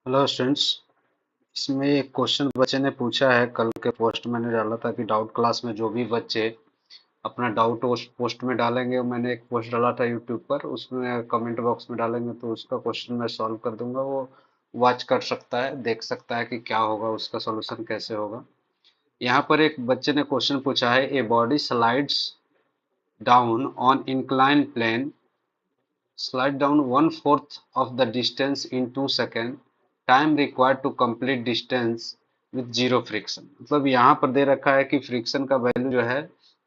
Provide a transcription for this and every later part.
Hello students. इसमें एक question बच्चे ने पूछा है। कल के पोस्ट मैंने डाला था कि डाउट क्लास में जो भी बच्चे अपना डाउट उस पोस्ट में डालेंगे, मैंने एक पोस्ट डाला था यूट्यूब पर, उसमें कमेंट बॉक्स में डालेंगे तो उसका क्वेश्चन मैं सॉल्व कर दूंगा। वो वॉच कर सकता है, देख सकता है कि क्या होगा, उसका सॉल्यूशन कैसे होगा। यहाँ पर एक बच्चे ने क्वेश्चन पूछा है, a body slides down on incline plane, slide down one fourth of the distance in 2 seconds. Time required to complete distance with zero friction. मतलब यहाँ पर दे रखा है कि फ्रिक्शन का वैल्यू जो है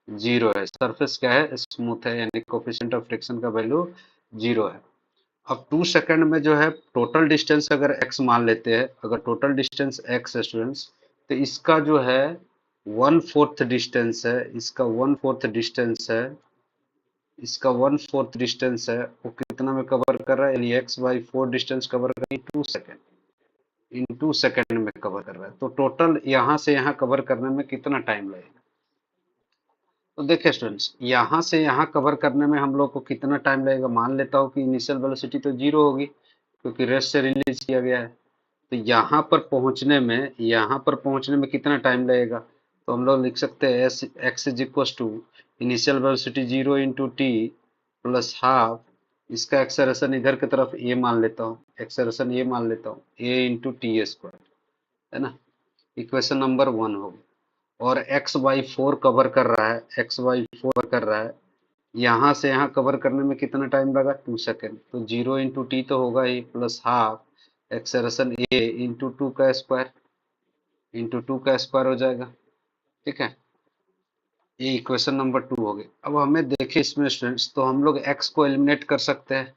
जीरो है, सरफेस क्या है, स्मूथ है, यानी कोफिशिएंट ऑफ फ्रिक्शन का वैल्यू जीरो है। अब 2 सेकंड में जो है टोटल डिस्टेंस अगर एक्स मान लेते हैं, अगर टोटल डिस्टेंस एक्स है स्टूडेंट्स, तो इसका जो है वन फोर्थ डिस्टेंस है, इसका वन फोर्थ डिस्टेंस है, इसका वन फोर्थ डिस्टेंस है, वो कितना में कवर कर रहा है, यानी x by four distance cover कर रहा है 2 सेकेंड, इन 2 सेकेंड में कवर कर रहा है। तो टोटल यहाँ से यहाँ कवर करने में कितना टाइम लगेगा? तो देखिए स्टूडेंट्स, यहाँ से यहाँ कवर करने में हम लोग को कितना टाइम लगेगा। मान लेता हूँ कि इनिशियल वेलोसिटी तो जीरो होगी क्योंकि रेस्ट से रिलीज किया गया है। तो यहाँ पर पहुंचने में कितना टाइम लगेगा? तो हम लोग लिख सकते हैं s x is equal to initial velocity zero into t plus half, इसका एक्सेलरेशन इधर की तरफ ए मान लेता हूँ, एक्सेलरेशन ए मान लेता हूँ, ए इंटू टी स्क्वायर, है ना। इक्वेशन नंबर वन होगी। और एक्स बाई फोर कवर कर रहा है, एक्स बाई फोर कर रहा है, यहाँ से यहाँ कवर करने में कितना टाइम लगा? 2 सेकेंड। तो जीरो इंटू टी तो होगा ही, प्लस हाफ एक्सेलरेशन ए इंटू टू का स्क्वायर, इंटू टू का स्क्वायर हो जाएगा। ठीक है, ये इक्वेशन नंबर टू हो गई। अब हमें देखे इसमें स्टूडेंट्स, तो हम लोग एक्स को एलिमिनेट कर सकते हैं,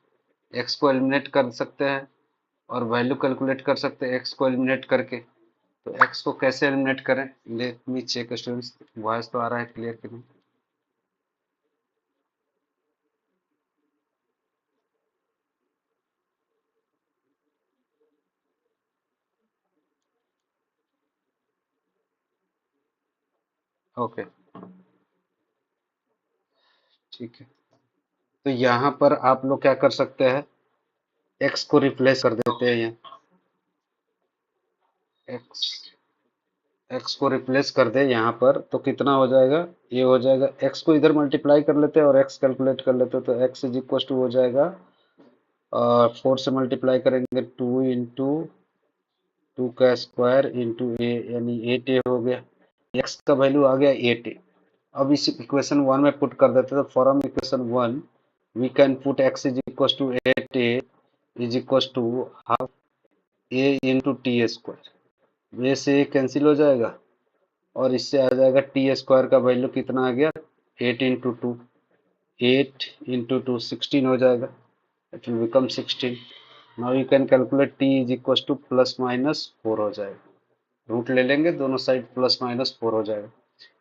एक्स को एलिमिनेट कर सकते हैं और वैल्यू कैलकुलेट कर सकते हैं एक्स को एलिमिनेट करके। तो एक्स को कैसे एलिमिनेट करें? Let me check students, voice तो आ रहा है क्लियर कि नहीं? ओके, ठीक है। तो यहाँ पर आप लोग क्या कर सकते हैं, एक्स को रिप्लेस कर देते हैं यहाँ, एक्स एक्स को रिप्लेस कर दे यहाँ पर, तो कितना हो जाएगा? ये हो जाएगा, एक्स को इधर मल्टीप्लाई कर लेते हैं और एक्स कैलकुलेट कर लेते हैं, तो एक्स इज इक्व टू हो जाएगा, और फोर से मल्टीप्लाई करेंगे टू इंटू टू का स्क्वायर इंटू ए, यानी एट ए हो गया। एक्स का वैल्यू आ गया एट ए। अब इस इक्वेशन वन में पुट कर देते हैं, तो from equation one we can put x is equal to eight a is equal to half a into t square. ये से कैंसिल हो जाएगा और इससे आ जाएगा टी स्क्वायर का वैल्यू कितना आ गया, eight into two, eight into two 16 हो जाएगा, it will become 16। Now you can calculate t is equal to plus minus four हो जाएगा। रूट ले लेंगे दोनों साइड, प्लस माइनस फोर हो जाएगा।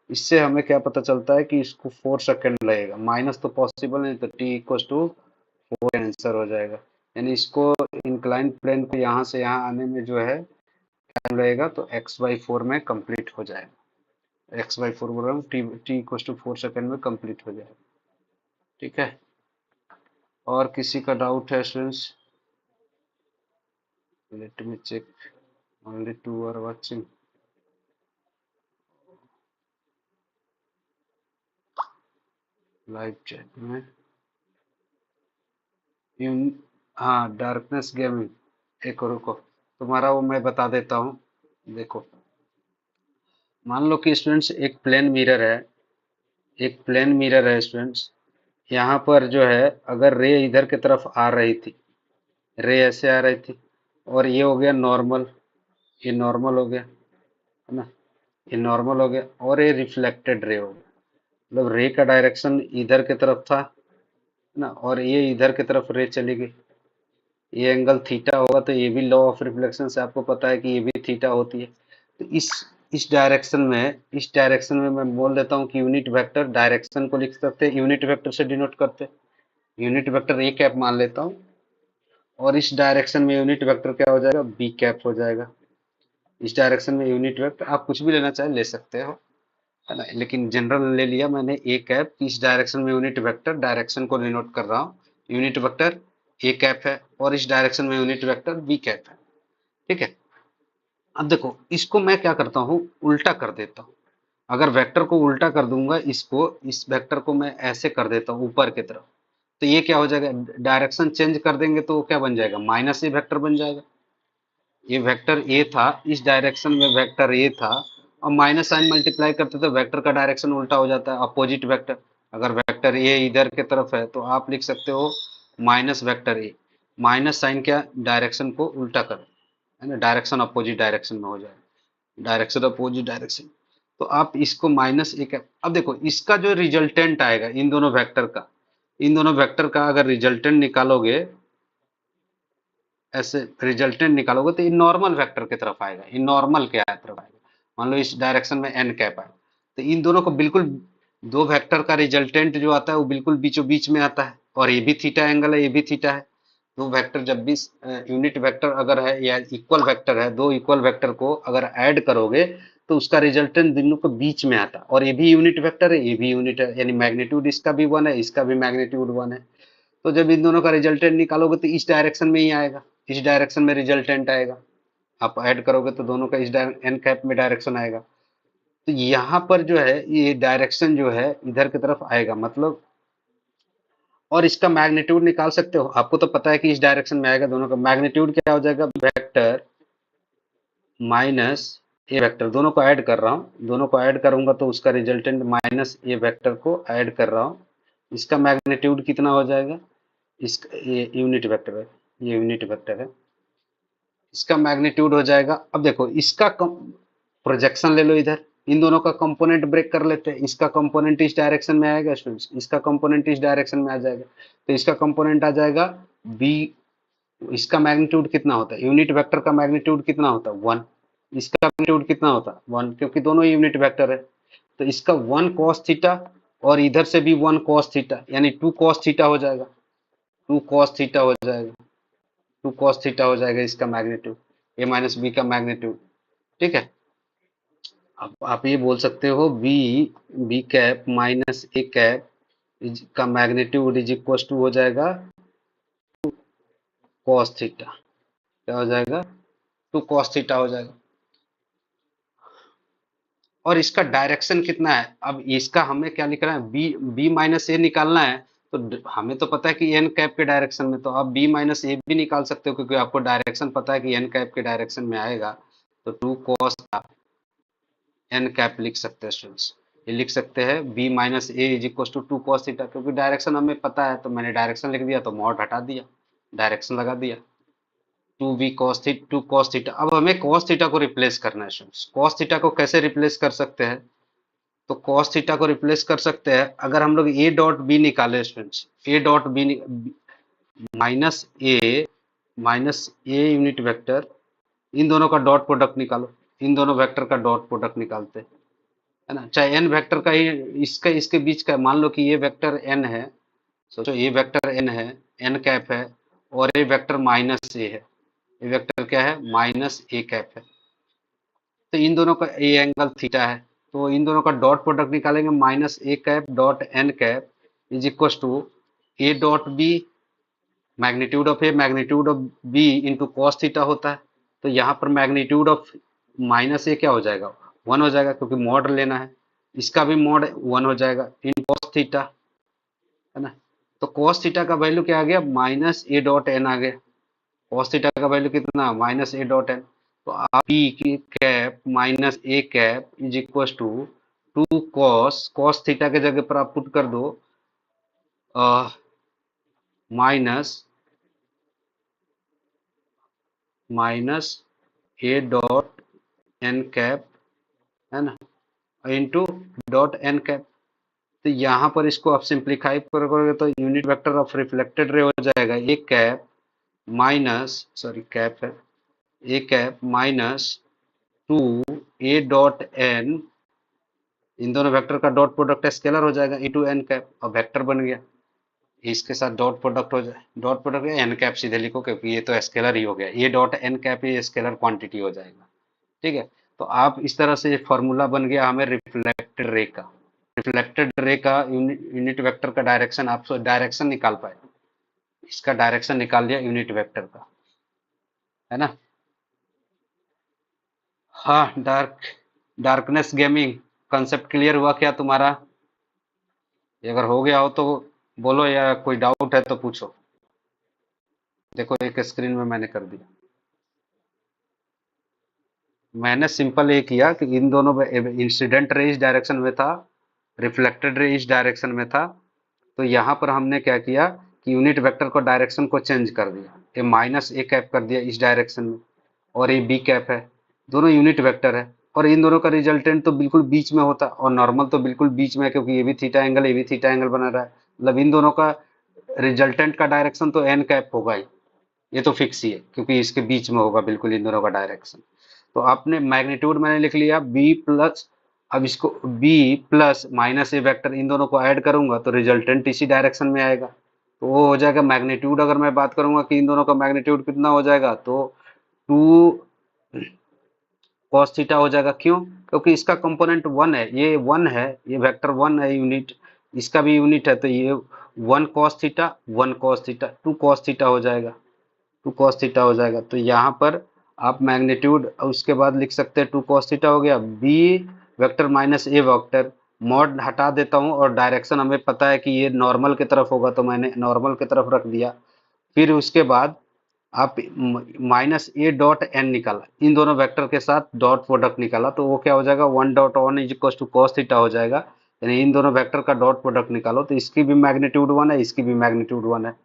इससे हमें क्या पता चलता है कि इसको 4 सेकेंड लगेगा, माइनस तो पॉसिबल नहीं, तो t equal to four answer हो जाएगा। यानी इसको इंक्लाइन प्लेन को यहाँ से यहाँ आने में जो है टाइम लगेगा, तो एक्स बाई फोर में कंप्लीट हो जाएगा। एक्स बाई फोर बोल रहा हूँ, t t equal to 4 second में कंप्लीट हो जाएगा। ठीक है, और किसी का डाउट है students? Let me check, only two are watching. Live chat में इन, हाँ, डार्कनेस गेमिंग, एक और रुको, तुम्हारा वो मैं बता देता हूँ। देखो, मान लो कि स्टूडेंट्स एक प्लेन मिरर है, एक प्लेन मिरर है स्टूडेंट्स। यहाँ पर जो है अगर रे इधर की तरफ आ रही थी, रे ऐसे आ रही थी, और ये हो गया नॉर्मल, ये नॉर्मल हो गया, है ना, ये नॉर्मल हो गया, और ये रिफ्लेक्टेड रे हो गया। मतलब रे का डायरेक्शन इधर की तरफ था, है ना, और ये इधर की तरफ रे चली गई। ये एंगल थीटा होगा, तो ये भी लॉ ऑफ रिफ्लेक्शन से आपको पता है कि ये भी थीटा होती है। तो इस डायरेक्शन में मैं बोल देता हूँ कि यूनिट वेक्टर डायरेक्शन को लिख सकते हैं, यूनिट वेक्टर से डिनोट करते हैं, यूनिट वेक्टर ए कैप मान लेता हूँ, और इस डायरेक्शन में यूनिट वेक्टर क्या हो जाएगा, बी कैप हो जाएगा। इस डायरेक्शन में यूनिट वेक्टर आप कुछ भी लेना चाहे ले सकते हो, है ना, लेकिन जनरल ले लिया मैंने ए कैप। इस डायरेक्शन में यूनिट वेक्टर, डायरेक्शन को डिनोट कर रहा हूँ, यूनिट वेक्टर ए कैप है, और इस डायरेक्शन में यूनिट वेक्टर बी कैप है। ठीक है। अब देखो इसको मैं क्या करता हूँ, उल्टा कर देता हूँ। अगर वेक्टर को उल्टा कर दूंगा, इसको इस वेक्टर को मैं ऐसे कर देता हूँ ऊपर की तरफ, तो ये क्या हो जाएगा, डायरेक्शन चेंज कर देंगे तो वो क्या बन जाएगा, माइनस ए वेक्टर बन जाएगा। ये वेक्टर ए था, इस डायरेक्शन में वेक्टर ए था, और माइनस साइन मल्टीप्लाई करते तो वेक्टर का डायरेक्शन उल्टा हो जाता है, अपोजिट वेक्टर। अगर वेक्टर ए इधर के तरफ है तो आप लिख सकते हो minus vector a, minus sign क्या, डायरेक्शन को उल्टा कर, है ना, डायरेक्शन अपोजिट डायरेक्शन में हो जाएगा, डायरेक्शन अपोजिट डायरेक्शन। तो आप इसको माइनस एक, अब देखो इसका जो रिजल्टेंट आएगा इन दोनों वेक्टर का, इन दोनों वेक्टर का अगर रिजल्टेंट निकालोगे, ऐसे रिजल्टेंट निकालोगे तो ये नॉर्मल वेक्टर की तरफ आएगा, ये नॉर्मल क्या तरफ आएगा, मान लो इस डायरेक्शन में एन कैप है, तो इन दोनों को बिल्कुल, दो वेक्टर का रिजल्टेंट जो आता है वो बिल्कुल बीचों बीच में आता है, और ये भी थीटा एंगल है, ये भी थीटा है। दो वेक्टर जब भी यूनिट वेक्टर अगर है या इक्वल वेक्टर है, दो इक्वल वेक्टर को अगर ऐड करोगे तो उसका रिजल्टेंट दोनों को बीच में आता है, और ये भी यूनिट वेक्टर है, ये भी यूनिट है, यानी मैग्नीट्यूड इसका भी वन है, इसका भी मैग्नीट्यूड वन है। तो जब इन दोनों का रिजल्टेंट निकालोगे तो इस डायरेक्शन में ही आएगा, इस डायरेक्शन में रिजल्टेंट आएगा। आप ऐड करोगे तो दोनों का इस एन कैप में डायरेक्शन आएगा। तो यहाँ पर जो है ये डायरेक्शन जो है इधर की तरफ आएगा, मतलब, और इसका मैग्नीट्यूड निकाल सकते हो, आपको तो पता है कि इस डायरेक्शन में आएगा, दोनों का मैग्नीट्यूड क्या हो जाएगा, वेक्टर माइनस ए वेक्टर, दोनों को ऐड कर रहा हूँ, दोनों को ऐड करूंगा तो उसका रिजल्टेंट माइनस ए वेक्टर को ऐड कर रहा हूँ, इसका मैग्नीट्यूड कितना हो जाएगा, इसका ये यूनिट वेक्टर है, ये यूनिट वेक्टर है, इसका मैग्नीट्यूड हो जाएगा। अब देखो इसका प्रोजेक्शन ले लो इधर, इन दोनों का कंपोनेंट ब्रेक कर लेते हैं, इसका कंपोनेंट इस डायरेक्शन में आएगा स्टूडेंट्स, इसका कंपोनेंट इस डायरेक्शन में आ जाएगा, तो इसका कंपोनेंट आ जाएगा बी, इसका मैग्नीट्यूड कितना होता है, यूनिट वेक्टर का मैग्नीट्यूड कितना होता है, वन, इसका मैग्नीट्यूड कितना होता है, वन, क्योंकि दोनों यूनिट वेक्टर है। तो इसका वन कॉस थीटा, और इधर से भी वन कॉस थीटा, यानी टू कॉस थीटा हो जाएगा, टू कॉस थीटा हो जाएगा, टू कॉस थीटा हो जाएगा इसका मैग्नीट्यूड, ए माइनस बी का मैग्नीट्यूड। ठीक है। अब आप ये बोल सकते हो B, B cap minus a cap का मैग्नीट्यूड इज इक्वल टू हो जाएगा कॉस थीटा, क्या हो जाएगा, टू कॉस थीटा हो जाएगा। और इसका डायरेक्शन कितना है, अब इसका हमें क्या निकलना है, बी, बी माइनस ए निकालना है, तो हमें तो पता है कि एन कैप के डायरेक्शन में, तो आप बी माइनस ए भी निकाल सकते हो, क्योंकि आपको डायरेक्शन पता है कि एन कैप के डायरेक्शन में आएगा, तो टू कॉस एन कैप लिख सकते हैं स्टूडेंट्स, ये लिख सकते हैं b minus a is equal to two cos theta, क्योंकि डायरेक्शन हमें पता है तो मैंने डायरेक्शन लिख दिया, तो मॉड हटा दिया, डायरेक्शन लगा दिया, two b cos theta, two cos theta. अब हमें कॉस थीटा को रिप्लेस करना है स्टूडेंट्स, कॉस थीटा को कैसे रिप्लेस कर सकते हैं, तो कॉस थीटा को रिप्लेस कर सकते हैं, अगर हम लोग ए डॉट बी निकाले students, A dot B minus A, minus A unit vector, इन दोनों का डॉट प्रोडक्ट निकालो, इन दोनों वेक्टर का डॉट प्रोडक्ट निकालते हैं, है ना, चाहे एन वेक्टर का ही, इसका इसके बीच का, मान लो कि ये वेक्टर एन है, सोचो ये वेक्टर एन है, एन कैप है, और ये वेक्टर माइनस ए है, ये वेक्टर क्या है, माइनस ए कैप है, तो इन दोनों का ए एंगल थीटा है, तो इन दोनों का डॉट प्रोडक्ट निकालेंगे, minus a cap dot n cap is equal to A dot b, magnitude of a magnitude of b into cos theta होता है, तो यहाँ पर मैग्नीट्यूड ऑफ माइनस ए क्या हो जाएगा, वन हो जाएगा, क्योंकि मॉड लेना है, इसका भी मॉड वन हो जाएगा इन कॉस थीटा, है ना। तो कॉस थीटा का वैल्यू क्या आ गया, माइनस ए डॉट एन आ गया, कॉस थीटा का वैल्यू कितना, माइनस ए डॉट एन, तो आप पी की cap minus a cap is equal to two cos, cos theta के जगह पर आप पुट कर दो minus, minus a dot n cap, है ना, इंटू डॉट एन कैप। तो यहाँ पर इसको आप सिंप्लीफाई करोगे तो unit vector of reflected ray हो जाएगा A cap minus, sorry cap है, A cap minus two A dot N, इन दोनों वेक्टर का डॉट प्रोडक्ट स्केलर हो जाएगा इंटू एन कैप, और वेक्टर बन गया, इसके साथ डॉट प्रोडक्ट हो जाए, डॉट प्रोडक्ट एन कैप सीधे लिखो, क्योंकि ये तो स्केलर ही हो गया, ये डॉट एन कैप ये स्केलर क्वांटिटी हो जाएगा। ठीक है। तो आप इस तरह से फॉर्मूला बन गया हमें रिफ्लेक्टेड रे का, रिफ्लेक्टेड रे का यूनिट वेक्टर का डायरेक्शन, आप डायरेक्शन निकाल पाए, इसका डायरेक्शन निकाल लिया यूनिट वेक्टर का, है ना। हाँ, डार्कनेस गेमिंग कंसेप्ट क्लियर हुआ क्या तुम्हारा? ये अगर हो गया हो तो बोलो, या कोई डाउट है तो पूछो। देखो एक स्क्रीन में मैंने कर दिया। मैंने सिंपल ये किया कि इन दोनों में इंसिडेंट रे इस डायरेक्शन में था, रिफ्लेक्टेड रे इस डायरेक्शन में था। तो यहाँ पर हमने क्या किया कि यूनिट वेक्टर को डायरेक्शन को चेंज कर दिया, ये माइनस ए कैप कर दिया इस डायरेक्शन में, और ये बी कैप है। दोनों यूनिट वेक्टर है, और इन दोनों का रिजल्टेंट तो बिल्कुल बीच में होता है, और नॉर्मल तो बिल्कुल बीच में है, क्योंकि ये भी थीटा एंगल, ये भी थीटा एंगल बना रहा है। मतलब इन दोनों का रिजल्टेंट का डायरेक्शन तो एन कैप होगा ही, ये तो फिक्स ही है, क्योंकि इसके बीच में होगा बिल्कुल इन दोनों का डायरेक्शन। तो आपने मैग्नीट्यूड मैंने लिख लिया बी प्लस, अब इसको बी प्लस माइनस ए वेक्टर इन दोनों को ऐड करूंगा तो रिजल्टेंट इसी डायरेक्शन में आएगा। तो वो हो जाएगा मैग्नीट्यूड। अगर मैं बात करूंगा कि इन दोनों का मैग्नीट्यूड कितना हो जाएगा, तो 2 कॉस थीटा हो जाएगा। क्यों? क्योंकि इसका कंपोनेंट वन है, ये वन है, ये वेक्टर वन है यूनिट, इसका भी यूनिट है, तो ये one cos theta 2 cos theta हो जाएगा, 2 cos थीटा हो जाएगा। तो यहाँ पर आप मैग्नीट्यूड उसके बाद लिख सकते हैं 2 cos थीटा हो गया, बी वेक्टर माइनस ए वेक्टर, मॉड हटा देता हूँ, और डायरेक्शन हमें पता है कि ये नॉर्मल की तरफ होगा, तो मैंने नॉर्मल की तरफ रख दिया। फिर उसके बाद आप माइनस ए डॉट एन निकाला, इन दोनों वेक्टर के साथ डॉट प्रोडक्ट निकाला, तो वो क्या हो जाएगा, 1 dot 1 is equal to cos theta हो जाएगा। यानी इन दोनों वेक्टर का डॉट प्रोडक्ट निकालो, तो इसकी भी मैग्नीट्यूड वन है, इसकी भी मैग्नीट्यूड वन है।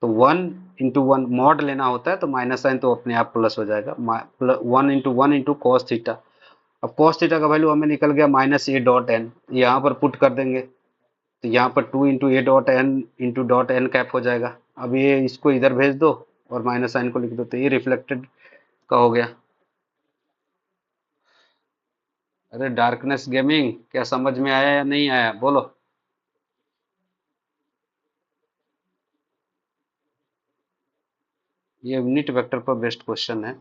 तो 1 इंटू 1 मॉड लेना होता है, तो माइनस साइन तो अपने आप प्लस हो जाएगा, 1 इंटू 1 इंटू कॉस थीटा। अब कॉस थीटा का वैल्यू हमें निकल गया माइनस ए डॉट एन, यहाँ पर पुट कर देंगे, तो यहाँ पर 2 into a dot n cap हो जाएगा। अब ये इसको इधर भेज दो और माइनस साइन को लिख दो, तो ये रिफ्लेक्टेड का हो गया। अरे डार्कनेस गेमिंग, क्या समझ में आया या नहीं आया, बोलो। ये यूनिट वेक्टर पर बेस्ड क्वेश्चन है।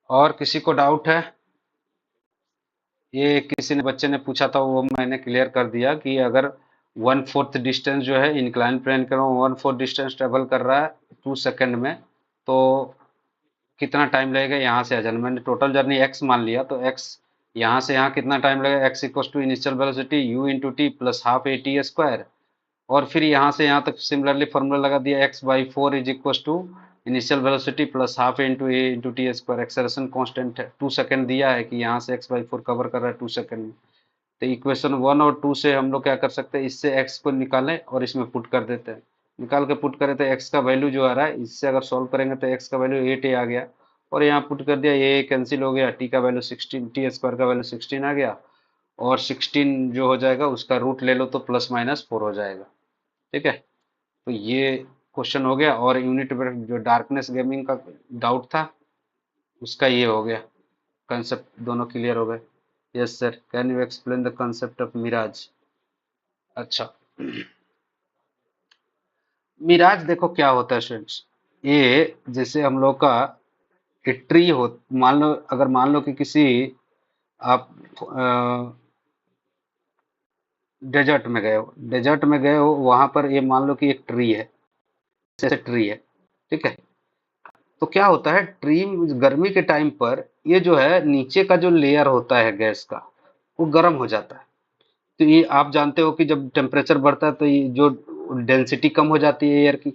और किसी को डाउट है? ये किसी ने बच्चे ने पूछा था, वो मैंने क्लियर कर दिया कि अगर 1/4 डिस्टेंस जो है इंक्लाइन प्लेन के 1/4 डिस्टेंस ट्रेवल कर रहा है 2 सेकेंड में, तो कितना टाइम लगेगा यहाँ से आ जाना। मैंने टोटल जर्नी एक्स मान लिया, तो एक्स यहाँ से यहाँ कितना टाइम लगेगा, x equal to initial velocity u into t plus half a t square, और फिर यहाँ से यहाँ तक सिमिलरली फॉर्मूला लगा दिया, x/4 is equal to initial velocity plus half into a into t square. Acceleration constant है 2 सेकंड दिया है कि यहाँ से x/4 कवर कर रहा है 2 सेकंड में। तो इक्वेशन 1 और 2 से हम लोग क्या कर सकते हैं, इससे x को निकालें और इसमें पुट कर देते हैं। निकाल के पुट करें तो x का वैल्यू जो आ रहा है, इससे अगर सॉल्व करेंगे तो x का वैल्यू 8a आ गया, और यहाँ पुट कर दिया, ये कैंसिल हो गया, t का वैल्यू 16, टी स्क्वायर का वैल्यू 16 आ गया, और 16 जो हो जाएगा उसका रूट ले लो तो +-4 हो जाएगा। ठीक है, तो ये क्वेश्चन हो गया, और यूनिट जो डार्कनेस गेमिंग का डाउट था उसका ये हो गया, कंसेप्ट दोनों क्लियर हो गए। Yes sir, can you explain the concept of mirage? अच्छा, मिराज देखो क्या होता है स्टूडेंट्स, ये जैसे हम लोग का एक ट्री हो, मान लो, अगर मान लो कि किसी आप डेजर्ट में गए हो, वहां पर ये मान लो कि एक ट्री है, जैसे ट्री है, ठीक है। तो क्या होता है, ट्री गर्मी के टाइम पर ये जो है नीचे का जो लेयर होता है गैस का, वो गर्म हो जाता है। तो ये आप जानते हो कि जब टेम्परेचर बढ़ता है तो ये जो डेंसिटी कम हो जाती है एयर की,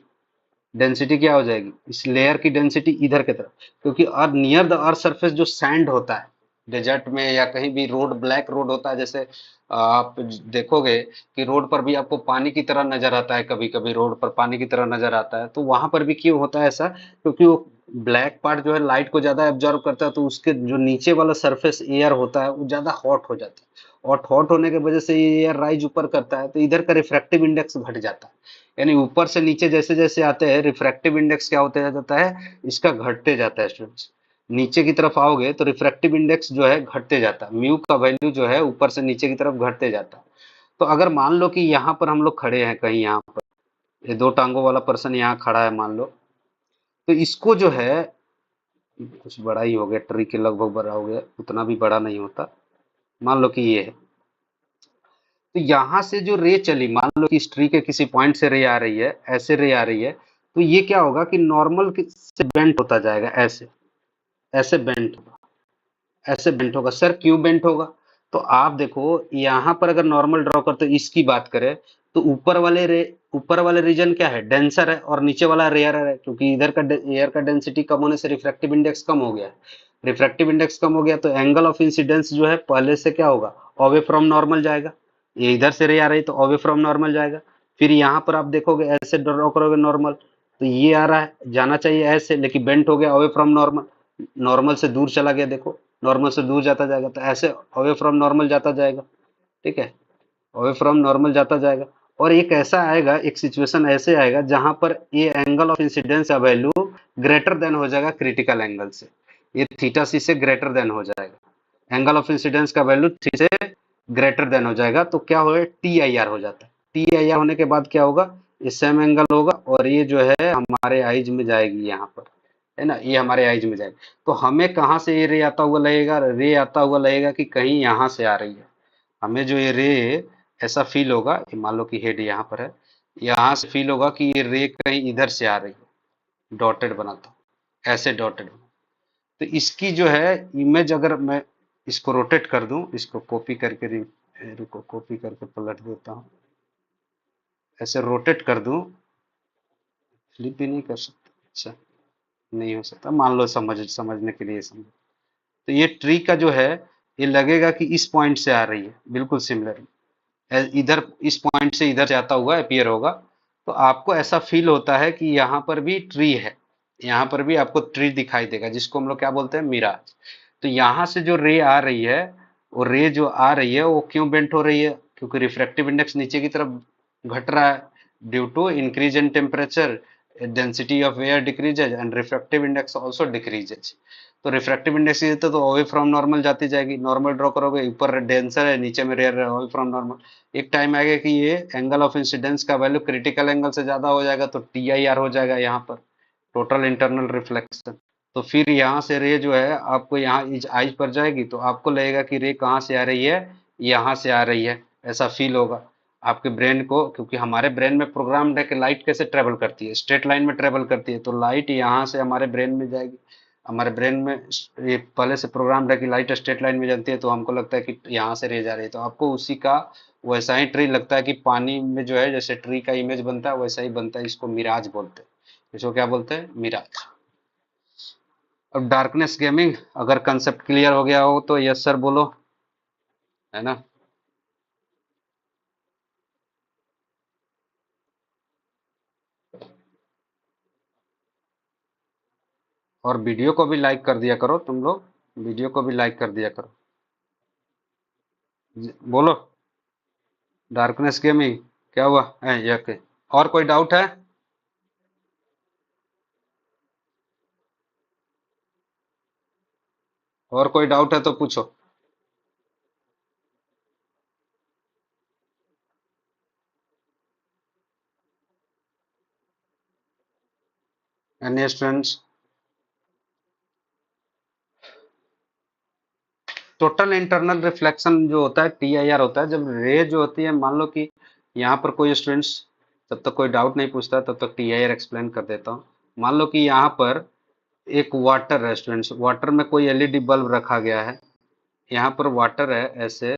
डेंसिटी क्या हो जाएगी, इस लेयर की डेंसिटी इधर की तरफ, क्योंकि अर्थ नियर द अर्थ सरफेस जो सैंड होता है डेजर्ट में या कहीं भी रोड, ब्लैक रोड होता है, जैसे आप देखोगे कि रोड पर भी आपको पानी की तरह नजर आता है, कभी कभी रोड पर पानी की तरह नजर आता है, तो वहां पर भी क्यों होता है ऐसा, क्योंकि वो ब्लैक पार्ट जो है लाइट को ज्यादा एब्जॉर्व करता है, तो उसके जो नीचे वाला सरफेस एयर होता है वो ज्यादा हॉट हो जाता है, और हॉट होने की वजह से ये एयर राइज ऊपर करता है, तो इधर का रिफ्रैक्टिव इंडेक्स घट जाता है। यानी ऊपर से नीचे जैसे जैसे आते हैं रिफ्रैक्टिव इंडेक्स क्या होते जाता है, इसका घटते जाता है स्टूडेंट्स। नीचे की तरफ आओगे तो रिफ्रैक्टिव इंडेक्स जो है घटते जाता है, म्यू का वैल्यू जो है ऊपर से नीचे की तरफ घटते जाता है। तो अगर मान लो कि यहाँ पर हम लोग खड़े हैं कहीं, यहाँ पर ये दो टांगों वाला पर्सन यहाँ खड़ा है मान लो, तो इसको जो है, कुछ बड़ा ही हो गया, ट्री के लगभग बड़ा हो गया, उतना भी बड़ा नहीं होता, मान लो कि ये है, तो यहाँ से जो रे चली, मान लो कि इस ट्री के किसी पॉइंट से रे आ रही है, ऐसे रे आ रही है, तो ये क्या होगा कि नॉर्मल से बेंट होता जाएगा, ऐसे ऐसे बेंट होगा, ऐसे बेंट होगा। सर क्यों बेंट होगा? तो आप देखो, यहाँ पर अगर नॉर्मल ड्रॉ करते तो इसकी बात करें, तो ऊपर वाले रीजन क्या है, डेंसर है, और नीचे वाला रेयर है, क्योंकि इधर का एयर का डेंसिटी कम होने से रिफ्रैक्टिव इंडेक्स कम हो गया। रिफ्रैक्टिव इंडेक्स कम हो गया तो एंगल ऑफ इंसिडेंस जो है पहले से क्या होगा, अवे फ्रॉम नॉर्मल जाएगा। ये इधर से रे आ रही तो अवे फ्रॉम नॉर्मल जाएगा। फिर यहाँ पर आप देखोगे, ऐसे ड्रॉ करोगे नॉर्मल, तो ये आ रहा है, जाना चाहिए ऐसे, लेकिन बेंट हो गया अवे फ्रॉम नॉर्मल, नॉर्मल से दूर चला गया, देखो नॉर्मल से दूर जाता जाएगा, तो ऐसे अवे फ्रॉम नॉर्मल जाता जाएगा। ठीक है, अवे फ्रॉम नॉर्मल जाता जाएगा। और एक ऐसा आएगा, एक सिचुएशन ऐसे आएगा जहां पर ये एंगल ऑफ इंसिडेंस का वैल्यू ग्रेटर देन हो जाएगा क्रिटिकल एंगल से, ये थीटा सी से ग्रेटर देन हो जाएगा, एंगल ऑफ इंसिडेंस का वैल्यू थी से ग्रेटर देन हो जाएगा, तो क्या होगा, टी आई आर हो जाता है। टी आई आर होने के बाद क्या होगा, ये सेम एंगल होगा, और ये जो है हमारे आइज में जाएगी यहाँ पर, है ना, ये हमारे आइज में जाएगी। तो हमें कहाँ से ये रे आता हुआ लगेगा, रे आता हुआ लगेगा कि कहीं यहाँ से आ रही है। हमें जो ये रे ऐसा फील होगा, ये मान लो कि हेड यहाँ पर है, यहाँ से फील होगा कि ये रे कहीं इधर से आ रही है, डॉटेड बनाता हूँ, ऐसे डॉटेड बना। तो इसकी जो है इमेज, अगर मैं इसको रोटेट कर दूं, इसको कॉपी करके रुको, कॉपी करके पलट देता हूँ, ऐसे रोटेट कर दूं, फ्लिप भी नहीं कर सकता, अच्छा नहीं हो सकता, मान लो समझने के लिए समझ। तो ये ट्री का जो है, ये लगेगा कि इस पॉइंट से आ रही है, बिल्कुल सिमिलर, इधर इस पॉइंट से इधर जाता हुआ अपीयर होगा। तो आपको ऐसा फील होता है कि यहाँ पर भी ट्री है, यहाँ पर भी आपको ट्री दिखाई देगा, जिसको हम लोग क्या बोलते हैं, मिराज। तो यहाँ से जो रे आ रही है, वो रे जो आ रही है वो क्यों बेंट हो रही है, क्योंकि रिफ्रैक्टिव इंडेक्स नीचे की तरफ घट रहा है, due to increase in temperature, density of air decreases and refractive index also decreases. तो रिफ्रैक्टिव इंडेक्स ये तो अवे फ्रॉम नॉर्मल जाती जाएगी, नॉर्मल ड्रॉ करोगे, ऊपर डेंसर है, नीचे में रेयर है, अवे फ्रॉम नॉर्मल। एक टाइम आएगा कि ये एंगल ऑफ इंसिडेंस का वैल्यू क्रिटिकल एंगल से ज्यादा हो जाएगा, तो टी आई आर हो जाएगा यहाँ पर, टोटल इंटरनल रिफ्लेक्शन। तो फिर यहाँ से रे जो है आपको यहाँ इस आइज पर जाएगी, तो आपको लगेगा कि रे कहाँ से आ रही है, यहाँ से आ रही है, ऐसा फील होगा आपके ब्रेन को, क्योंकि हमारे ब्रेन में प्रोग्राम्ड है कि लाइट कैसे ट्रेवल करती है, स्ट्रेट लाइन में ट्रेवल करती है, तो लाइट यहाँ से हमारे ब्रेन में जाएगी। हमारे ब्रेन में ये पहले से प्रोग्राम्ड है कि लाइट स्ट्रेट लाइन में जाती है, तो हमको लगता है कि यहाँ से रे जा रही है, तो आपको उसी का वैसा ही ट्री लगता है कि पानी में जो है जैसे ट्री का इमेज बनता है वैसा ही बनता है, इसको मिराज बोलते हैं। इसको क्या बोलते हैं, मिराज। अब डार्कनेस गेमिंग, अगर कंसेप्ट क्लियर हो गया हो तो यस सर बोलो, है ना। और वीडियो को भी लाइक कर दिया करो तुम लोग, वीडियो को भी लाइक कर दिया करो। बोलो, डार्कनेस गेमिंग क्या हुआ है ये के? और कोई डाउट है? और कोई डाउट है तो पूछो। Any students? Total internal reflection जो होता है टी आई आर होता है, जब रे जो होती है, मान लो कि यहाँ पर कोई स्टूडेंट्स, तब तक कोई डाउट नहीं पूछता तब तक टी आई आर एक्सप्लेन कर देता हूँ। मान लो कि यहाँ पर एक वाटर है स्टूडेंट्स, वाटर में कोई एलईडी बल्ब रखा गया है, यहाँ पर वाटर है ऐसे,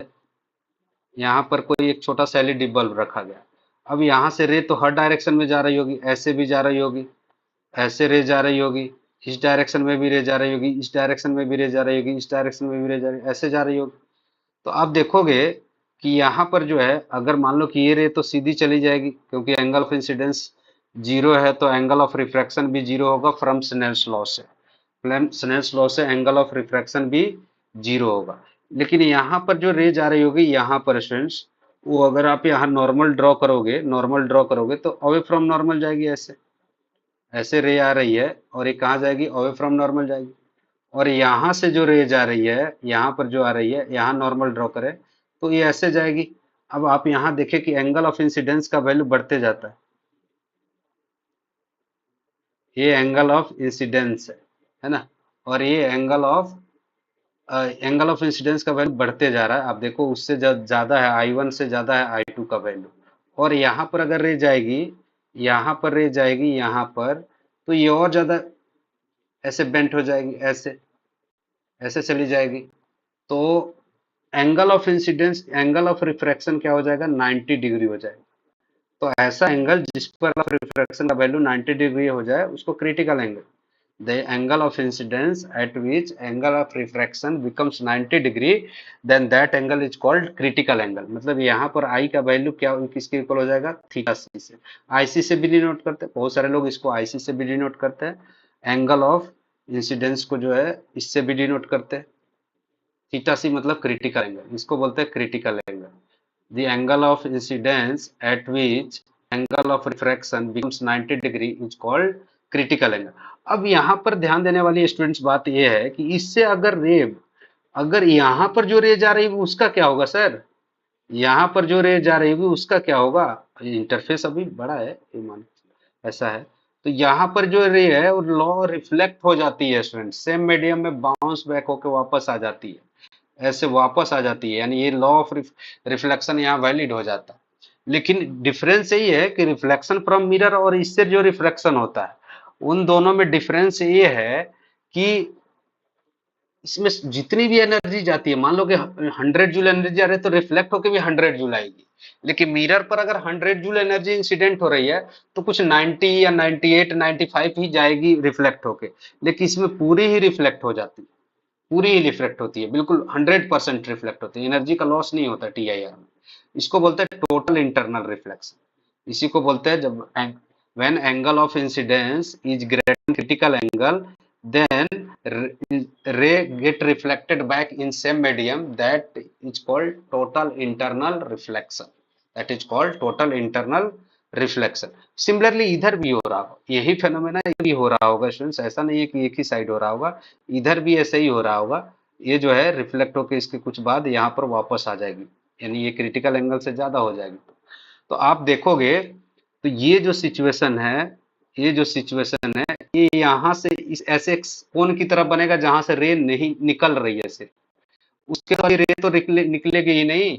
यहाँ पर कोई एक छोटा सा एलईडी बल्ब रखा गया। अब यहाँ से रे तो हर डायरेक्शन में जा रही होगी, ऐसे भी जा रही होगी, ऐसे रे जा रही होगी, इस डायरेक्शन में भी रे जा रही होगी, इस डायरेक्शन में भी रे जा रही होगी, इस डायरेक्शन में भी रे जा रही, ऐसे जा रही होगी। तो आप देखोगे कि यहाँ पर जो है, अगर मान लो कि ये रे तो सीधी चली जाएगी, क्योंकि एंगल ऑफ इंसिडेंस जीरो है, तो एंगल ऑफ रिफ्रैक्शन भी जीरो होगा फ्रॉम स्नेल्स लॉ से, स्नेल्स लॉ से एंगल ऑफ रिफ्रैक्शन भी जीरो होगा। लेकिन यहाँ पर जो रे जा रही होगी, यहाँ पर स्टूडेंट्स, वो अगर आप यहाँ नॉर्मल ड्रॉ करोगे तो अवे फ्रॉम नॉर्मल जाएगी, ऐसे ऐसे रे आ रही है, और ये कहाँ जाएगी, अवे फ्रॉम नॉर्मल जाएगी। और यहाँ से जो रे जा रही है, यहाँ पर जो आ रही है, यहाँ नॉर्मल ड्रॉ करें तो ये ऐसे जाएगी। अब आप यहाँ देखें कि एंगल ऑफ इंसिडेंस का वैल्यू बढ़ते जाता है, ये एंगल ऑफ इंसिडेंस है ना, और ये angle of angle of incidence का वैल्यू बढ़ते जा रहा है, आप देखो उससे ज्यादा है, I1 से ज्यादा है I2 का वैल्यू। और यहाँ पर अगर रे जाएगी, यहाँ पर रे जाएगी, यहाँ पर, तो ये और ज्यादा ऐसे बेंट हो जाएगी, ऐसे ऐसे चली जाएगी। तो angle of incidence, angle of refraction क्या हो जाएगा, 90 डिग्री हो जाएगा। तो ऐसा एंगल जिस पर ऑफ रिफ्रैक्शन का वैल्यू 90 डिग्री हो जाए उसको critical angle. The angle of incidence at which angle of refraction becomes 90 degree, then that angle is called critical angle। मतलब यहाँ पर I का वैल्यू क्या किसके इक्वल हो जाएगा, थीटा सी से। IC से भी डिनोट करते हैं, बहुत सारे लोग इसको IC से भी डिनोट करते हैं। एंगल ऑफ इंसिडेंस को जो है इससे भी डिनोट करते हैं, थीटा सी मतलब क्रिटिकल एंगल, इसको बोलते हैं critical angle. The angle of incidence at which angle of refraction becomes 90 degree is called critical angle। अब यहाँ पर ध्यान देने वाली स्टूडेंट्स बात यह है कि इससे अगर रे, अगर यहाँ पर जो रे जा रही है उसका क्या होगा सर, यहाँ पर जो रे जा रही होगी उसका क्या होगा, इंटरफेस अभी बड़ा है ये मान, ऐसा है। तो यहाँ पर जो रे है वो लॉ रिफ्लेक्ट हो जाती है स्टूडेंट, सेम मीडियम में बाउंस बैक होकर वापस आ जाती है, ऐसे वापस आ जाती है, यानी ये लॉ ऑफ रिफ्लेक्शन यहाँ वैलिड हो जाता है। लेकिन डिफरेंस यही है कि रिफ्लेक्शन फ्रॉम मिरर और इससे जो रिफ्लेक्शन होता है उन दोनों में डिफरेंस ये है कि इसमें जितनी भी एनर्जी जाती है, मान लो कि 100 जूल एनर्जी आ रही है तो रिफ्लेक्ट होकर भी 100 जूल आएगी। लेकिन मिरर पर अगर 100 जूल एनर्जी इंसिडेंट हो रही है तो कुछ 90 या 98 95 ही जाएगी रिफ्लेक्ट होके, लेकिन इसमें पूरी ही रिफ्लेक्ट हो जाती है, पूरी ही रिफ्लेक्ट होती है, बिल्कुल 100% रिफ्लेक्ट होती है, एनर्जी का लॉस नहीं होता TIR में। इसको बोलते हैं टोटल इंटरनल रिफ्लेक्शन। इसी को बोलते हैं जब when angle of incidence is greater than critical angle, then ray get reflected back in same medium, that is called total internal reflection, that is called total internal reflection. Similarly इधर भी हो रहा हो, यही फेनोमेना भी हो रहा होगा स्टूडेंट्स, ऐसा नहीं है कि एक ही साइड हो रहा होगा, इधर भी ऐसे ही हो रहा होगा। ये जो है रिफ्लेक्ट होकर इसके कुछ बाद यहाँ पर वापस आ जाएगी, यानी ये क्रिटिकल एंगल से ज्यादा हो जाएगी। तो आप देखोगे तो ये जो सिचुएशन है, ये जो सिचुएशन है ये यहाँ से इस ऐसे कोण की तरफ बनेगा जहां से रे नहीं निकल रही है सिर्फ, उसके बाद रे तो निकलेगी ही नहीं,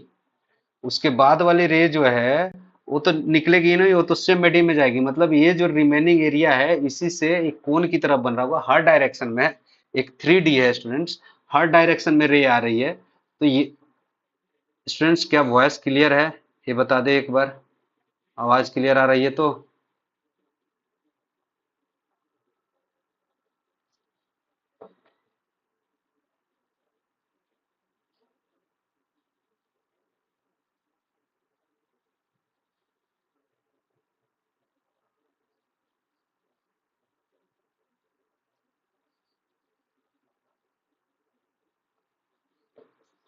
उसके बाद वाली रे जो है वो तो निकलेगी ही नहीं, वो तो सेम मीडियम में जाएगी। मतलब ये जो रिमेनिंग एरिया है इसी से एक कोन की तरफ बन रहा होगा हर डायरेक्शन में। एक 3D है स्टूडेंट्स, हर डायरेक्शन में रे आ रही है। तो ये स्टूडेंट्स क्या वॉइस क्लियर है, ये बता दे एक बार, आवाज क्लियर आ रही है तो।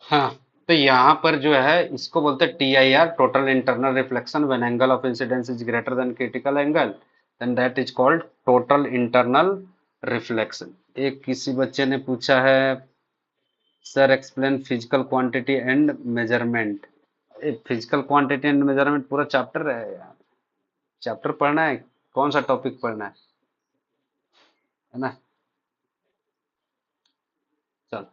हाँ, तो यहाँ पर जो है इसको बोलते हैं TIR, total internal reflection, when angle of incidence is greater than critical angle then that is called total internal reflection. एक किसी बच्चे ने पूछा है sir explain physical quantity and measurement. Physical quantity and measurement पूरा चैप्टर है यार, chapter पढ़ना है, कौन सा टॉपिक पढ़ना है ना। चल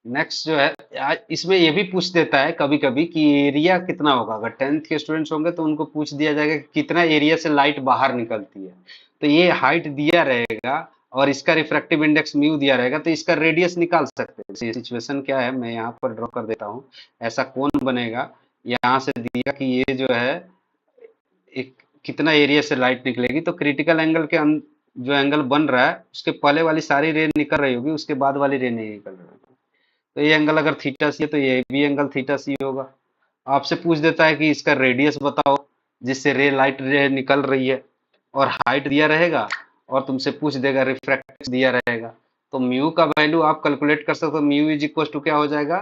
नेक्स्ट जो है इसमें ये भी पूछ देता है कभी कभी कि एरिया कितना होगा, अगर 10th के स्टूडेंट्स होंगे तो उनको पूछ दिया जाएगा कि कितना एरिया से लाइट बाहर निकलती है। तो ये हाइट दिया रहेगा और इसका रिफ्रैक्टिव इंडेक्स म्यू दिया रहेगा, तो इसका रेडियस निकाल सकते हैं। सिचुएशन क्या है मैं यहाँ पर ड्रॉ कर देता हूँ, ऐसा कौन बनेगा, यहाँ से दिया कि ये जो है एक कितना एरिया से लाइट निकलेगी, तो क्रिटिकल एंगल के जो एंगल बन रहा है उसके पहले वाली सारी रे निकल रही होगी, उसके बाद वाली रे नहीं निकल रही होगी। तो ये एंगल अगर थीटा सी है तो ये भी एंगल थीटा सी होगा। आपसे पूछ देता है कि इसका रेडियस बताओ जिससे रे लाइट रे निकल रही है, और हाइट दिया रहेगा, और तुमसे पूछ देगा रिफ्रैक्टिव दिया रहेगा। तो म्यू का वैल्यू आप कैलकुलेट कर सकते हो, म्यू इज इक्वल टू क्या हो जाएगा,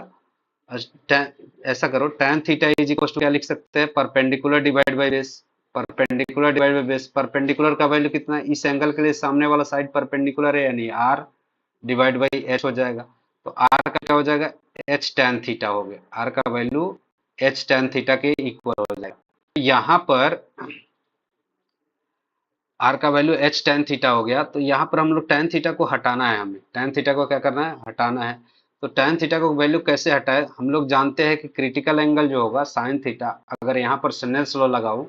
ऐसा करो tan theta is equal to क्या लिख सकते हैं, perpendicular divide by base. Perpendicular divide by base, perpendicular का वैल्यू कितना है, इस एंगल के लिए सामने वाला साइड परपेंडिकुलर है, यानी r डिवाइड बाई एच हो जाएगा। तो आर का क्या हो जाएगा, एच टैन थीटा हो गया, आर का वैल्यू एच टैन थीटा के इक्वल हो जाएगा। तो यहाँ पर आर का वैल्यू एच टेन थीटा हो गया। तो यहाँ पर हम लोग टेन थीटा को हटाना है, हमें टेन थीटा को क्या करना है, हटाना है। तो टेन थीटा को वैल्यू कैसे हटाए, हम लोग जानते हैं कि क्रिटिकल एंगल जो होगा साइन थीटा, अगर यहाँ पर स्नेल्स लॉ लगाऊं,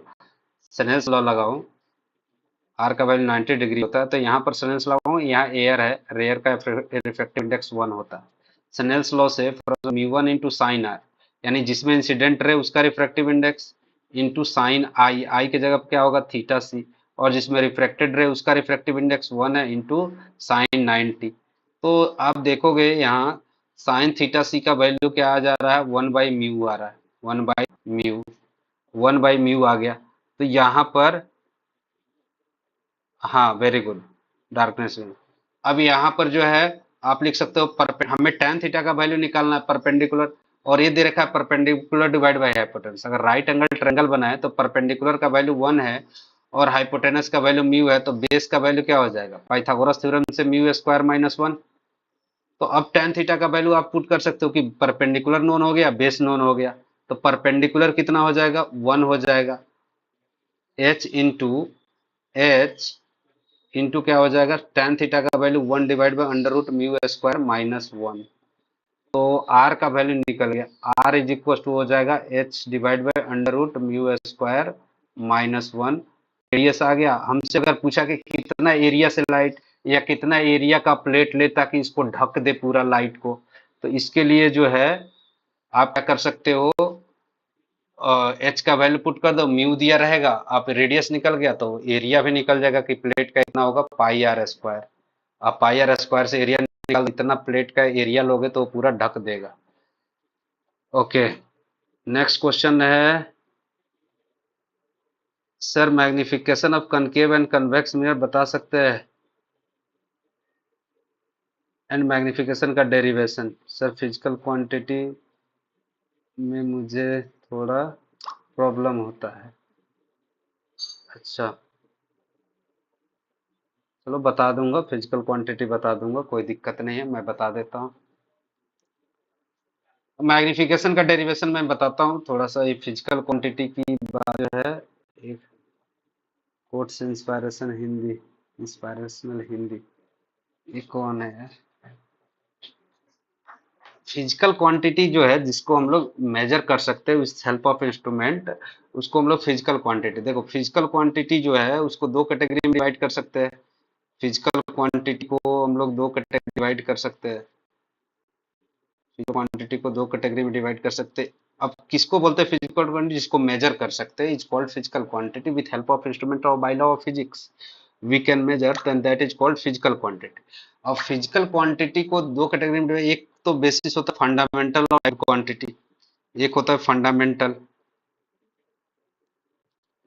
स्नेल्स लॉ लगाऊं, आर का वैल्यू 90 डिग्री होता है, तो यहाँ पर स्नेल्स लॉ लगाऊं, यहाँ एयर है, एयर का रिफ्रैक्टिव इंडेक्स 1 होता है। स्नेल्स लॉ से mu one into sine r, यानी जिसमें इंसिडेंट रे उसका refractive index into sine i, i की जगह क्या होगा थीटा सी, और जिसमें रिफ्रैक्टेड रे उसका रिफ्रैक्टिव इंडेक्स 1 है इंटू साइन 90। तो आप देखोगे यहाँ साइन थीटा सी का वैल्यू क्या आ जा रहा है, 1/म्यू आ रहा है, 1/म्यू, 1/म्यू आ गया। तो यहाँ पर, हाँ वेरी गुड, डार्कनेस में। अब यहाँ पर जो है आप लिख सकते हो हमें tan थीटा का वैल्यू निकालना है परपेंडिकुलर, और ये दे रखा है परपेंडिकुलर डिवाइड बाय हाइपोटेनस। अगर राइट एंगल ट्रायंगल बनाए तो परपेंडिकुलर का वैल्यू 1 है और हाइपोटेनस का वैल्यू म्यू है, तो बेस का वैल्यू क्या हो जाएगा, पाइथागोरस थ्योरम से म्यू स्क्वायर माइनस 1। तो अब tan थीटा का वैल्यू आप पुट कर सकते हो कि परपेंडिकुलर नोन हो गया, बेस नोन हो गया। तो परपेंडिकुलर कितना हो जाएगा, 1 हो जाएगा, h इंटू एच इंटू क्या हो जाएगा, tan थीटा का value 1 divide by under root mu square minus 1। तो r का वैल्यू निकल गया, r इज इक्वल टू हो जाएगा h divide by under root mu square minus 1। Radius आ गया। हमसे अगर पूछा कि कितना एरिया से लाइट या कितना एरिया का प्लेट ले ताकि इसको ढक दे पूरा लाइट को, तो इसके लिए जो है आप क्या कर सकते हो, एच का वैल्यू पुट कर दो, म्यू दिया रहेगा, आप रेडियस निकल गया तो एरिया भी निकल जाएगा कि प्लेट का इतना होगा पाई आर स्क्वायर। आप पाई आर स्क्वायर से एरिया निकाल, इतना प्लेट का एरिया लोगे तो पूरा ढक देगा। ओके, नेक्स्ट क्वेश्चन है, sir magnification of concave and convex mirror बता सकते हैं, एंड मैग्निफिकेशन का डेरिवेशन। सर फिजिकल क्वांटिटी में मुझे थोड़ा प्रॉब्लम होता है। अच्छा, चलो बता दूंगा, फिजिकल क्वांटिटी बता दूंगा, कोई दिक्कत नहीं है, मैं बता देता हूँ। मैग्निफिकेशन का डेरिवेशन मैं बताता हूँ थोड़ा सा। ये फिजिकल क्वांटिटी की बात जो है, एक quotes inspiration Hindi, inspirational Hindi, ये कौन है यार। फिजिकल क्वांटिटी जो है जिसको हम लोग मेजर कर सकते हैं विथ हेल्प ऑफ इंस्ट्रूमेंट, उसको हम लोग फिजिकल क्वांटिटी, देखो फिजिकल क्वांटिटी जो है उसको दो कैटेगरी में डिवाइड कर सकते हैं। फिजिकल क्वांटिटी को हम लोग दो कैटेगरी डिवाइड कर सकते हैं, क्वांटिटी को दो कैटेगरी में डिवाइड कर सकते हैं। अब किसको बोलते हैं फिजिकल क्वांटिटी, जिसको मेजर कर सकते हैं, is called physical quantity with help of instrument और by law of physics we can measure, then that is called physical quantity. अब फिजिकल क्वांटिटी को दो कैटेगरी में एक तो बेसिस होता है फंडामेंटल और क्वांटिटी, एक होता है फंडामेंटल,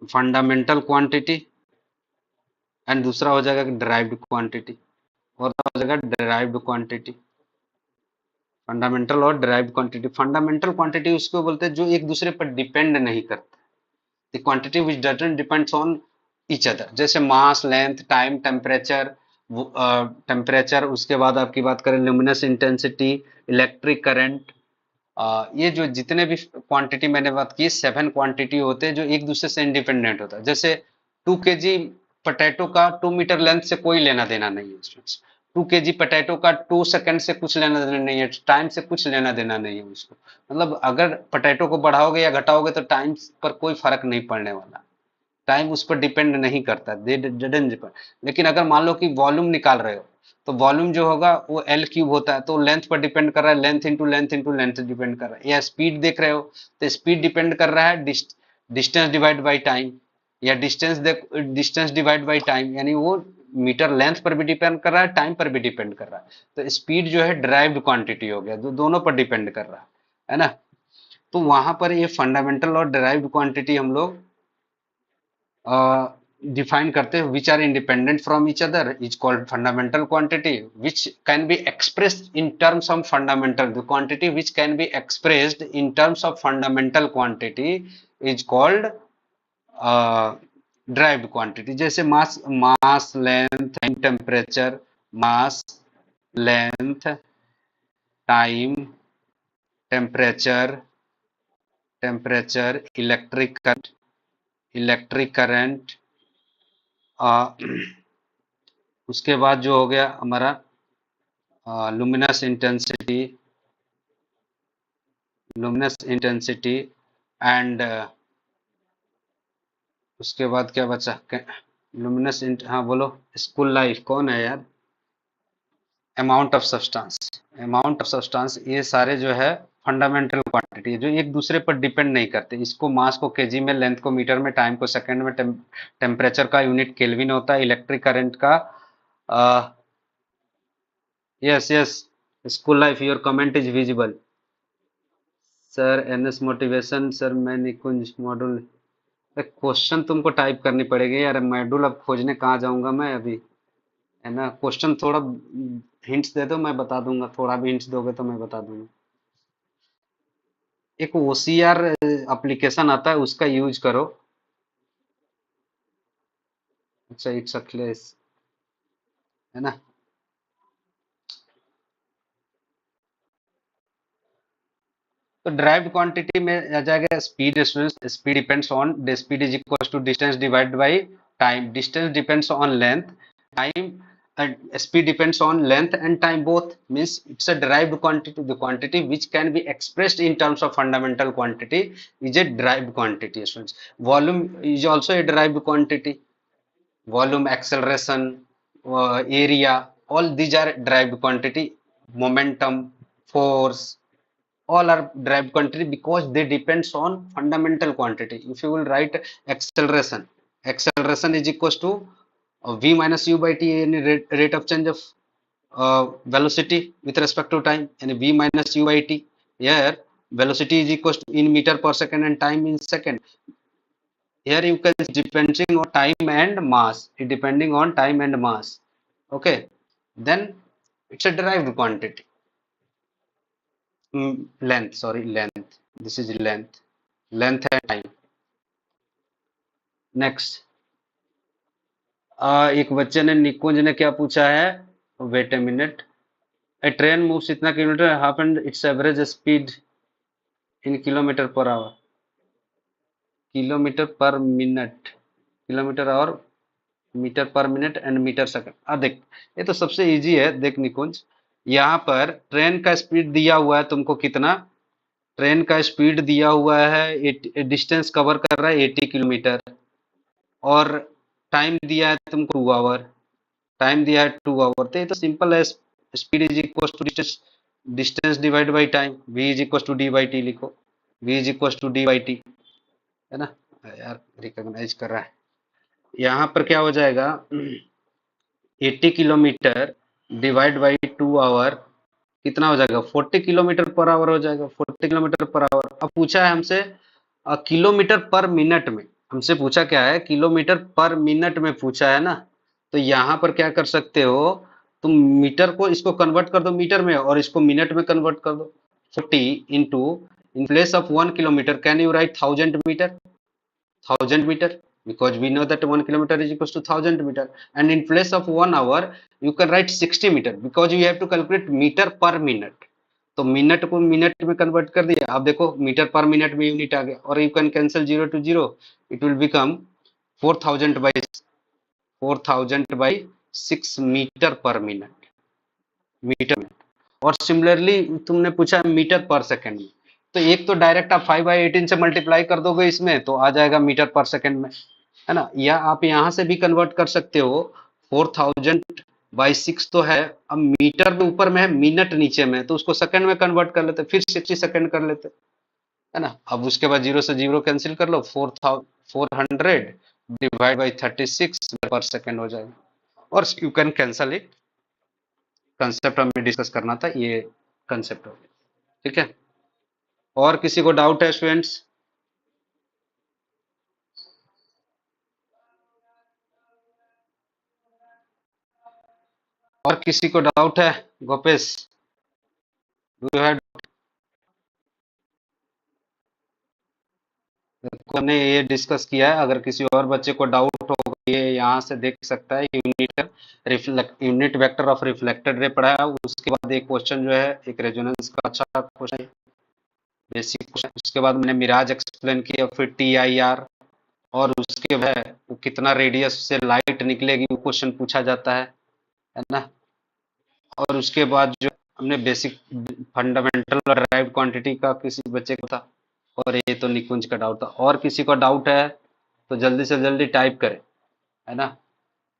फंडामेंटल क्वांटिटी, एंड दूसरा हो जाएगा डिराइव्ड क्वांटिटी, और हो जाएगा डिराइव्ड क्वांटिटी। फंडामेंटल और डिराइव्ड क्वांटिटी, फंडामेंटल क्वांटिटी उसको बोलते हैं जो एक दूसरे पर डिपेंड नहीं करता, the quantity which doesn't depends on each other, जैसे mass, length, time, temperature, temperature, उसके बाद आपकी बात करें ल्यूमिनस इंटेंसिटी, इलेक्ट्रिक करंट, ये जो जितने भी क्वांटिटी मैंने बात की, 7 क्वांटिटी होते हैं जो एक दूसरे से इंडिपेंडेंट होता है। जैसे 2 kg पोटैटो का 2 मीटर लेंथ से कोई लेना देना नहीं है, 2 kg पोटैटो का 2 सेकंड से कुछ लेना देना नहीं है, टाइम से कुछ लेना देना नहीं है उसको। मतलब अगर पोटैटो को बढ़ाओगे या घटाओगे तो टाइम पर कोई फर्क नहीं पड़ने वाला, टाइम उस पर डिपेंड नहीं करता, दे डिपेंड। लेकिन अगर मान लो कि वॉल्यूम निकाल रहे हो, तो वॉल्यूम जो होगा वो एल क्यूब होता है, तो लेंथ पर डिपेंड कर रहा है, लेंथ इंटू लेंथ डिपेंड कर रहा है। या स्पीड देख रहे हो तो स्पीड डिपेंड कर रहा है डिस्टेंस डिवाइड बाई टाइम, या डिस्टेंस डिवाइड बाई टाइम, यानी वो मीटर लेंथ पर भी डिपेंड कर रहा है, टाइम पर भी डिपेंड कर रहा है। तो स्पीड जो है ड्राइव्ड क्वांटिटी हो गया, जो दोनों पर डिपेंड कर रहा है ना। तो वहां पर ये फंडामेंटल और डिराइव्ड क्वांटिटी हम लोग डिफाइन करते हैं, which are independent from each other is called fundamental quantity, which can be expressed in terms of fundamental, the quantity which can be expressed in terms of fundamental quantity is called derived quantity। जैसे mass length time temperature, mass length time temperature, electric current, आ, उसके बाद जो हो गया हमारा luminous intensity and उसके बाद क्या बचा? हाँ बोलो। स्कूल लाइफ कौन है यार? अमाउंट ऑफ सब्सटेंस ये सारे जो है फंडामेंटल क्वांटिटी जो एक दूसरे पर डिपेंड नहीं करते। इसको मास को केजी में, लेंथ को मीटर में, टाइम को सेकंड में, टेम्परेचर का यूनिट केल्विन होता है, इलेक्ट्रिक करंट का yes yes. School life, your comment is visible. Sir NS motivation, sir मैं निकुंज मॉड्यूल। क्वेश्चन तुमको टाइप करनी पड़ेगी यार, मॉड्यूल अब खोजने कहाँ जाऊंगा मैं अभी, है ना? क्वेश्चन थोड़ा हिंट्स दे दो, मैं बता दूंगा। थोड़ा भी हिंट्स दोगे तो मैं बता दूंगा। एक ओसीआर एप्लीकेशन आता है, उसका यूज करो। अच्छा, इट्स अ क्लेस, है ना? तो ड्राइव्ड क्वांटिटी में आ जाएगा speed. Speed depends on, speed is equal to distance divide by time. Distance depends on length, time speed depends on length and time both, means it's a derived quantity. The quantity which can be expressed in terms of fundamental quantity is a derived quantity, students. Volume is also a derived quantity. Volume, acceleration, area, all these are derived quantity. Momentum, force, all are derived quantity because they depends on fundamental quantity. If you will write acceleration is equals to v minus u by t, any rate of change of velocity with respect to time, and v minus u by t. Here velocity is equals to in meter per second and time in second. Here you can depending on time and mass. It depending on time and mass. Okay, then it's a derived quantity. Length, sorry, length. This is length and time. Next, एक बच्चे ने, निकुंज ने क्या पूछा है? Wait a minute. A train moves इतना kilometre half and its average speed in kilometre per hour. Kilometre per minute, kilometre और metre per minute and metre second. देख, ये तो सबसे इजी है। देख निकुंज, यहाँ पर ट्रेन का स्पीड दिया हुआ है तुमको कितना? ट्रेन का स्पीड दिया हुआ है, डिस्टेंस कवर कर रहा है 80 किलोमीटर, और टाइम दिया है तुमको 2 आवर। टाइम दिया है 2 आवर, तो ये तो सिंपल है। Speed is equal to distance, distance divide by time. v is equal to d by t लिखो। v is equal to d by t, है ना? यार रिकॉग्नाइज कर रहा है। यहाँ पर क्या हो जाएगा? 80 किलोमीटर डिवाइड बाई 2 आवर कितना हो जाएगा? 40 किलोमीटर पर आवर हो जाएगा। 40 किलोमीटर पर आवर। अब पूछा है हमसे किलोमीटर पर मिनट में। हमसे पूछा क्या है? किलोमीटर पर मिनट में पूछा है ना। तो यहाँ पर क्या कर सकते हो तुम? मीटर को इसको कन्वर्ट कर दो मीटर में, और इसको मिनट में कन्वर्ट कर दो। 40 into, in place of 1 kilometre can you write 1000 metre? 1000 metre, because we know that 1 kilometer is equals to 1000 meter. And in place of 1 hour you can write 60 meter, because you have to calculate meter per minute. तो minute को minute में convert कर दिया। अब देखो metre per minute में unit आ गया, और you can cancel 0 to 0, it will become 4000 by 6 metre per minute, metre में। और सिमिलरली तुमने पूछा मीटर पर सेकंड में, तो एक तो डायरेक्ट आप 5/18 से मल्टीप्लाई कर दोगे इसमें, तो आ जाएगा मीटर पर सेकंड में, है ना? या आप यहाँ से भी कन्वर्ट कर सकते हो। 4000/6 तो है, अब मीटर में ऊपर में है, मिनट नीचे में, तो उसको सेकंड में कन्वर्ट कर लेते, फिर 60 सेकंड कर लेते, है ना? अब उसके बाद 0 से 0 कैंसिल कर लो, 400 डिवाइड बाई 36 पर सेकंड हो जाएगा। और you can cancel it. Concept हमें डिस्कस करना था, ये कंसेप्ट हो गया, ठीक है? और किसी को डाउट है स्टूडेंट्स? और किसी को डाउट है? Gopesh, do you have? हमने ये डिस्कस किया है। अगर किसी और बच्चे को डाउट होगा, ये यहाँ से देख सकता है। Unit vector of reflected ray पढ़ा है। उसके बाद एक क्वेश्चन जो है, एक रेजोनेंस का अच्छा क्वेश्चन, बेसिक क्वेश्चन। उसके बाद मैंने मिराज एक्सप्लेन किया, फिर TIR और उसके बाद वो कितना रेडियस से लाइट निकलेगी वो क्वेश्चन पूछा जाता है ना। और उसके बाद जो हमने बेसिक फंडामेंटल और ड्राइव्ड क्वांटिटी का किसी बच्चे को था, और ये तो निकुंज का डाउट था। और किसी को डाउट है तो जल्दी से जल्दी टाइप करें, है ना।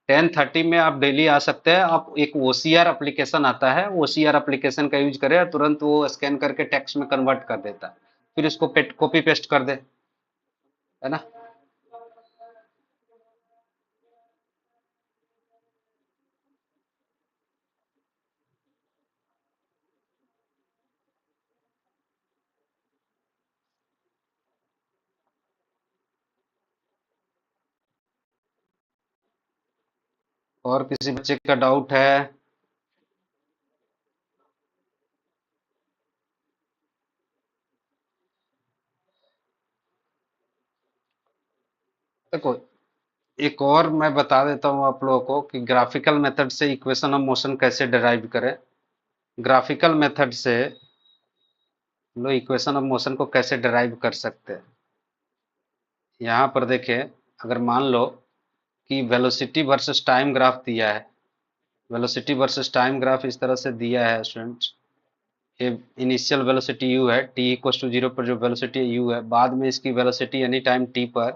10:30 में आप डेली आ सकते हैं। आप एक ओसीआर एप्लीकेशन आता है, ओसीआर एप्लीकेशन का यूज करें, तुरंत वो स्कैन करके टेक्स्ट में कन्वर्ट कर देता है, फिर उसको कॉपी पेस्ट कर दे, है ना। और किसी बच्चे का डाउट है? देखो, एक और मैं बता देता हूँ आप लोगों को कि ग्राफिकल मेथड से इक्वेशन ऑफ मोशन कैसे डिराइव करें। ग्राफिकल मेथड से लो इक्वेशन ऑफ मोशन को कैसे डिराइव कर सकते हैं। यहाँ पर देखें, अगर मान लो कि वेलोसिटी वर्सेस टाइम ग्राफ दिया है, वेलोसिटी वर्सेस टाइम ग्राफ इस तरह से दिया है स्टूडेंट्स। ये इनिशियल वेलोसिटी u है, t इक्वल टू 0 पर जो वेलोसिटी u है, बाद में इसकी वेलोसिटी एनी टाइम t पर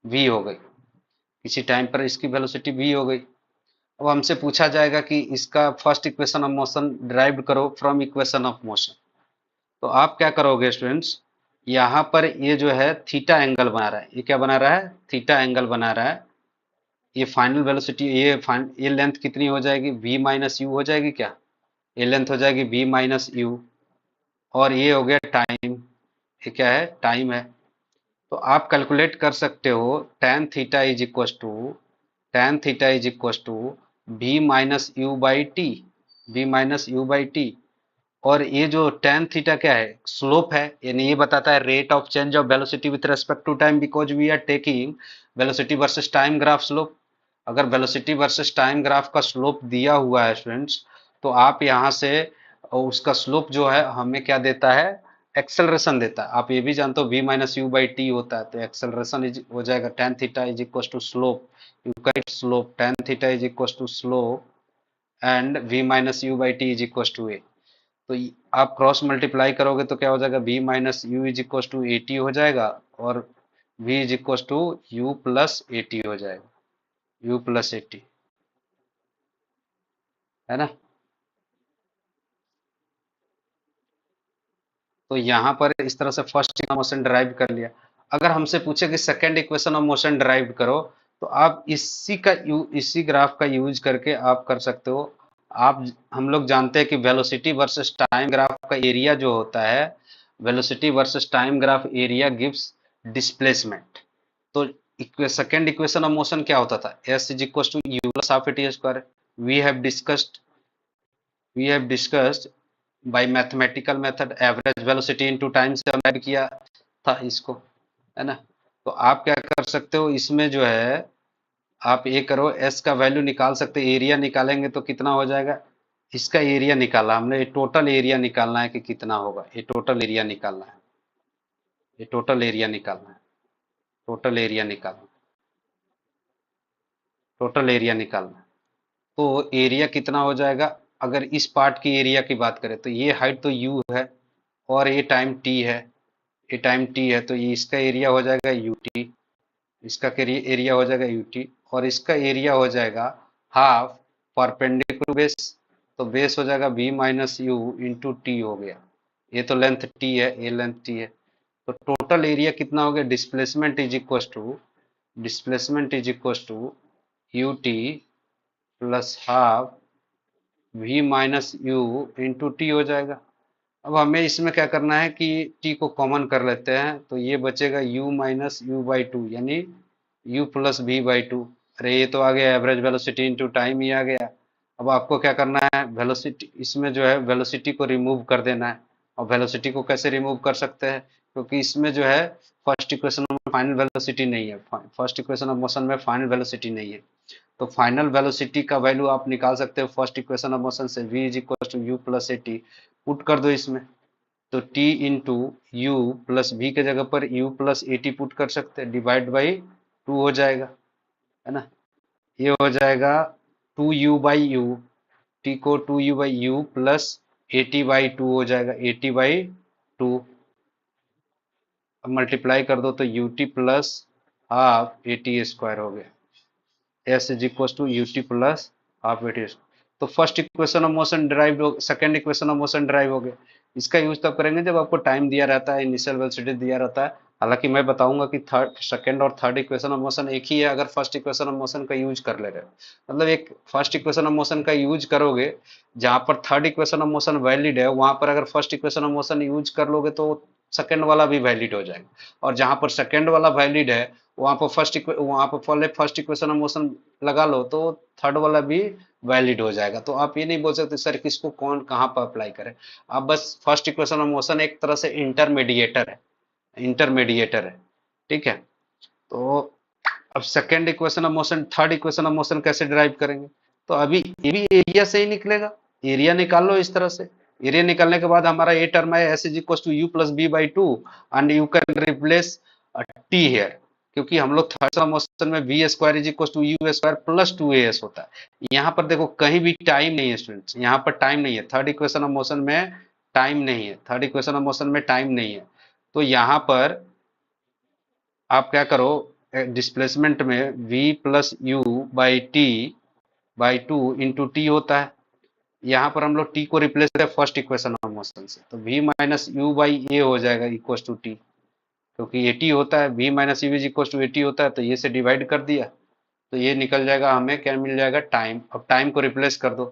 v हो गई, किसी टाइम पर इसकी वेलोसिटी v हो गई। अब हमसे पूछा जाएगा कि इसका first equation of motion derive करो फ्रॉम इक्वेशन ऑफ मोशन। तो आप क्या करोगे स्टूडेंट्स, यहाँ पर ये जो है थीटा एंगल बना रहा है, ये क्या बना रहा है, थीटा एंगल बना रहा है। ये फाइनल वेलोसिटी, ये लेंथ कितनी हो जाएगी, v माइनस यू हो जाएगी क्या, ये लेंथ हो जाएगी v माइनस यू। और ये हो गया टाइम, ये क्या है, टाइम है। तो आप कैलकुलेट कर सकते हो tan theta is equal to v minus u by t, v minus u by t. और ये जो tan थीटा क्या है, स्लोप है, यानी ये बताता है rate of change of velocity with respect to time, because we are taking velocity versus time graph slope. अगर वेलोसिटी वर्सेस टाइम ग्राफ का स्लोप दिया हुआ है स्टूडेंट्स, तो आप यहाँ से उसका स्लोप जो है हमें क्या देता है, एक्सेलरेशन देता है। आप ये भी जानते हो v minus u by t होता है, तो एक्सेलरेशन इज हो जाएगा tan theta is equal to slope, u cat slope, tan theta is equal to slope and v minus u by t is equal to a. तो आप cross multiply करोगे तो क्या हो जाएगा, v minus u is equal to a t हो जाएगा, और v is equal to u plus a t हो जाएगा, यू प्लस ए टी, है ना। तो यहाँ पर इस तरह से फर्स्ट मोशन ड्राइव कर लिया। अगर हमसे पूछे कि second equation of motion drive करो, तो आप इसी ग्राफ का यूज करके आप कर सकते हो। आप हम लोग जानते हैं कि वेलोसिटी वर्सेस टाइम ग्राफ का एरिया जो होता है, velocity versus time graph area gives displacement. तो सेकेंड इक्वेशन ऑफ मोशन क्या होता था, s is equal to u plus half a t square. We have discussed we have discussed by mathematical method average velocity into time से हम add किया था इसको, है ना। तो आप क्या कर सकते हो, इसमें जो है आप ये करो, एस का वैल्यू निकाल सकते, एरिया निकालेंगे तो कितना हो जाएगा, इसका एरिया निकाला हमने, ये टोटल एरिया निकालना है कि कितना होगा, ये टोटल एरिया निकालना है, ये टोटल एरिया निकालना है, टोटल एरिया निकालना, टोटल एरिया निकालना है। तो एरिया कितना हो जाएगा, अगर इस पार्ट की एरिया की बात करें तो ये हाइट तो u है, और ये टाइम t है, ये टाइम t है, तो ये इसका एरिया हो जाएगा ut, इसका एरिया हो जाएगा ut, और इसका एरिया हो जाएगा हाफ परपेंडिकुलर बेस, तो बेस हो जाएगा v minus u into t हो गया। ये तो लेंथ t है, ये लेंथ t है। तो टोटल एरिया कितना हो गया, displacement is equal to u t plus half v minus u into t हो जाएगा। अब हमें इसमें क्या करना है कि t को कॉमन कर लेते हैं, तो ये बचेगा u minus u by to, यानी u plus v by two. अरे ये तो आ गया एवरेज वेलोसिटी इंटू टाइम ही आ गया। अब आपको क्या करना है, वेलोसिटी इसमें जो है वेलोसिटी को रिमूव कर देना है। और वेलोसिटी को कैसे रिमूव कर सकते हैं, क्योंकि इसमें जो है फर्स्ट इक्वेशन में फाइनल वेलोसिटी नहीं है, फर्स्ट इक्वेशन ऑफ मोशन में फाइनल वेलोसिटी नहीं है। तो फाइनल वेलोसिटी का वैल्यू आप निकाल सकते हो फर्स्ट इक्वेशन ऑफ मोशन से, v is equal to u plus a t, put कर दो इसमें। तो t into u plus v के जगह पर u plus a t put कर सकते हैं, डिवाइड बाई टू हो जाएगा, है ना। ये हो जाएगा 2u/u, टी को 2u/u प्लस 80/2 हो जाएगा, 80/2। अब मल्टीप्लाई कर दो तो ut प्लस हाफ 80² हो गया। S is equal to u t plus half a t. तो first equation of motion derive हो, second equation of motion derive हो गया। इसका यूज तब करेंगे जब आपको टाइम दिया रहता है, इनिशियल वेलोसिटी दिया रहता है। हालांकि मैं बताऊंगा कि थर्ड सेकंड और थर्ड इक्वेशन ऑफ मोशन एक ही है अगर फर्स्ट इक्वेशन ऑफ मोशन का यूज कर ले रहे हो। मतलब एक फर्स्ट इक्वेशन ऑफ मोशन का यूज करोगे, जहां पर third equation of motion valid है वहां पर अगर first equation of motion use कर लोगे तो सेकंड वाला भी वैलिड हो जाएगा। और जहां पर सेकंड वाला वैलिड है वहां पर पहले फर्स्ट इक्वेशन ऑफ मोशन लगा लो तो थर्ड वाला भी वैलिड हो जाएगा। तो आप ये नहीं बोल सकते सर किसको कौन कहाँ पर अप्लाई करें। आप बस फर्स्ट इक्वेशन ऑफ मोशन एक तरह से इंटरमीडिएटर है, इंटरमीडिएटर है, ठीक है। तो अब second equation of motion, third equation of motion कैसे डिराइव करेंगे? तो अभी ये भी एरिया से ही निकलेगा। एरिया निकाल लो इस तरह से। एरिया निकालने के बाद हमारा ये टर्म है s is equal to u plus b by two, and you can replace t here, क्योंकि हम लोग थर्ड मोशन में v square is equal to u square plus two a s होता है। यहाँ पर देखो कहीं भी टाइम नहीं है स्टूडेंट्स, यहाँ पर टाइम नहीं है। थर्ड इक्वेशन ऑफ मोशन में टाइम नहीं है, थर्ड इक्वेशन ऑफ मोशन में टाइम नहीं है। तो यहाँ पर आप क्या करो, डिस्प्लेसमेंट में v plus u by two into T होता है। यहाँ पर हम लोग t को रिप्लेस करें फर्स्ट इक्वेशन ऑफ मोशन से, तो v minus u by a हो जाएगा इक्वल टू टी, क्योंकि ए टी होता है, v minus u is equal to a t होता है, तो ये से डिवाइड कर दिया तो ये निकल जाएगा, हमें क्या मिल जाएगा, टाइम। अब टाइम को रिप्लेस कर दो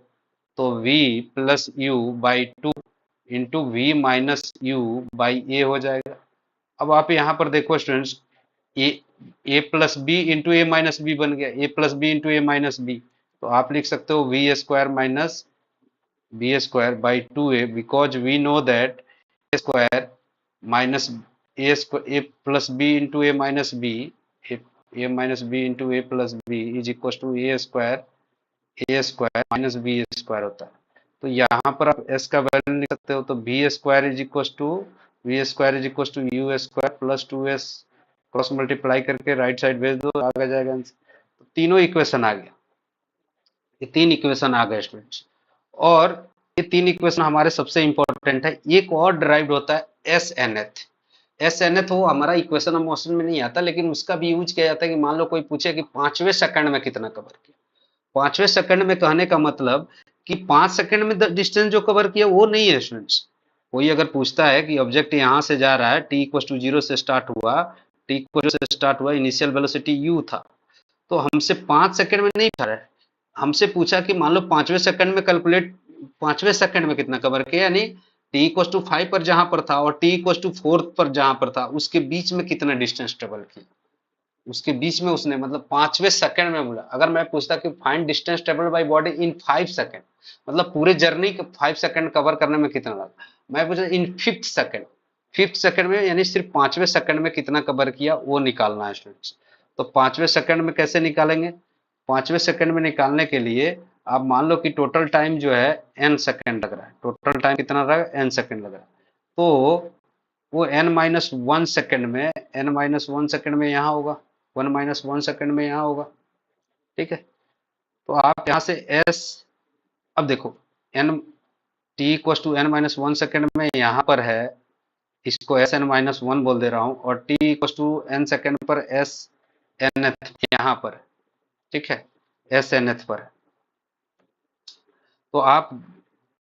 तो v plus u by two into v minus u by a हो जाएगा। अब आप यहाँ पर देखो students, a a plus b into a minus b बन गया, a plus b into a minus b. तो आप लिख सकते हो v square minus b square by two a, because we know that a square minus a plus b into a minus b, a minus b into A plus b is equal to a square minus b square होता है। तो यहाँ पर आप S का value लिख सकते हो, तो b square is equal to u square plus two s, cross multiply करके राइट साइड भेज दो, आ जाएगा आंसर। तो तीनों इक्वेशन आ गया, ये तीन इक्वेशन आ गए स्टूडेंट्स। और ये तीन इक्वेशन हमारे सबसे इंपॉर्टेंट है। एक और डिराइव्ड होता है एस एन एथ। एस एन एथ वो हमारा इक्वेशन ऑफ मोशन में नहीं आता, लेकिन उसका भी यूज किया जाता है कि मान लो कोई पूछे कि पांचवें सेकंड में कितना कवर किया। पांचवें सेकंड में कहने का मतलब कि 5 सेकंड में डिस्टेंस जो कवर किया वो नहीं है स्टूडेंट्स। कोई अगर पूछता है कि ऑब्जेक्ट यहां से जा रहा है, टी इक्वल टू जीरो से स्टार्ट हुआ, इनिशियल वेलोसिटी यू था, तो हमसे 5 सेकंड में नहीं पूछा है, हमसे पूछा कि मान लो पांचवें सेकंड में कैलकुलेट, पांचवें सेकंड में कितना कवर किया, यानी टी इक्वल टू 5 पर जहां पर था और टी इक्वल टू 4 पर जहां पर था उसके बीच में कितना डिस्टेंस ट्रेवल किया, उसके बीच में उसने, मतलब पांचवें सेकंड में बोला। अगर मैं पूछता कि find distance travel by body in 5 second, मतलब पूरे जर्नी को 5 सेकंड कवर करने में कितना लगा, मैं पूछा in fifth second, fifth second में यानी सिर्फ पांचवें सेकंड में कितना कवर किया वो निकालना है स्टूडेंट्स। तो पांचवें सेकंड में कैसे निकालेंगे? पांचवें सेकंड में निकालने के लिए आप मान लो कि टोटल टाइम जो है n सेकंड लग रहा है, टोटल टाइम कितना लग रहा है, n सेकंड लग रहा है। तो वो n-1 सेकंड में, n-1 सेकंड में यहाँ होगा, 1-1 सेकंड में यहाँ होगा, ठीक है। तो आप यहाँ से s, अब देखो n t equal to n-1 second में यहाँ पर है, इसको Sn-1 बोल दे रहा हूँ, और t equal to n second पर Snth यहाँ पर, ठीक है, Snth पर है। तो आप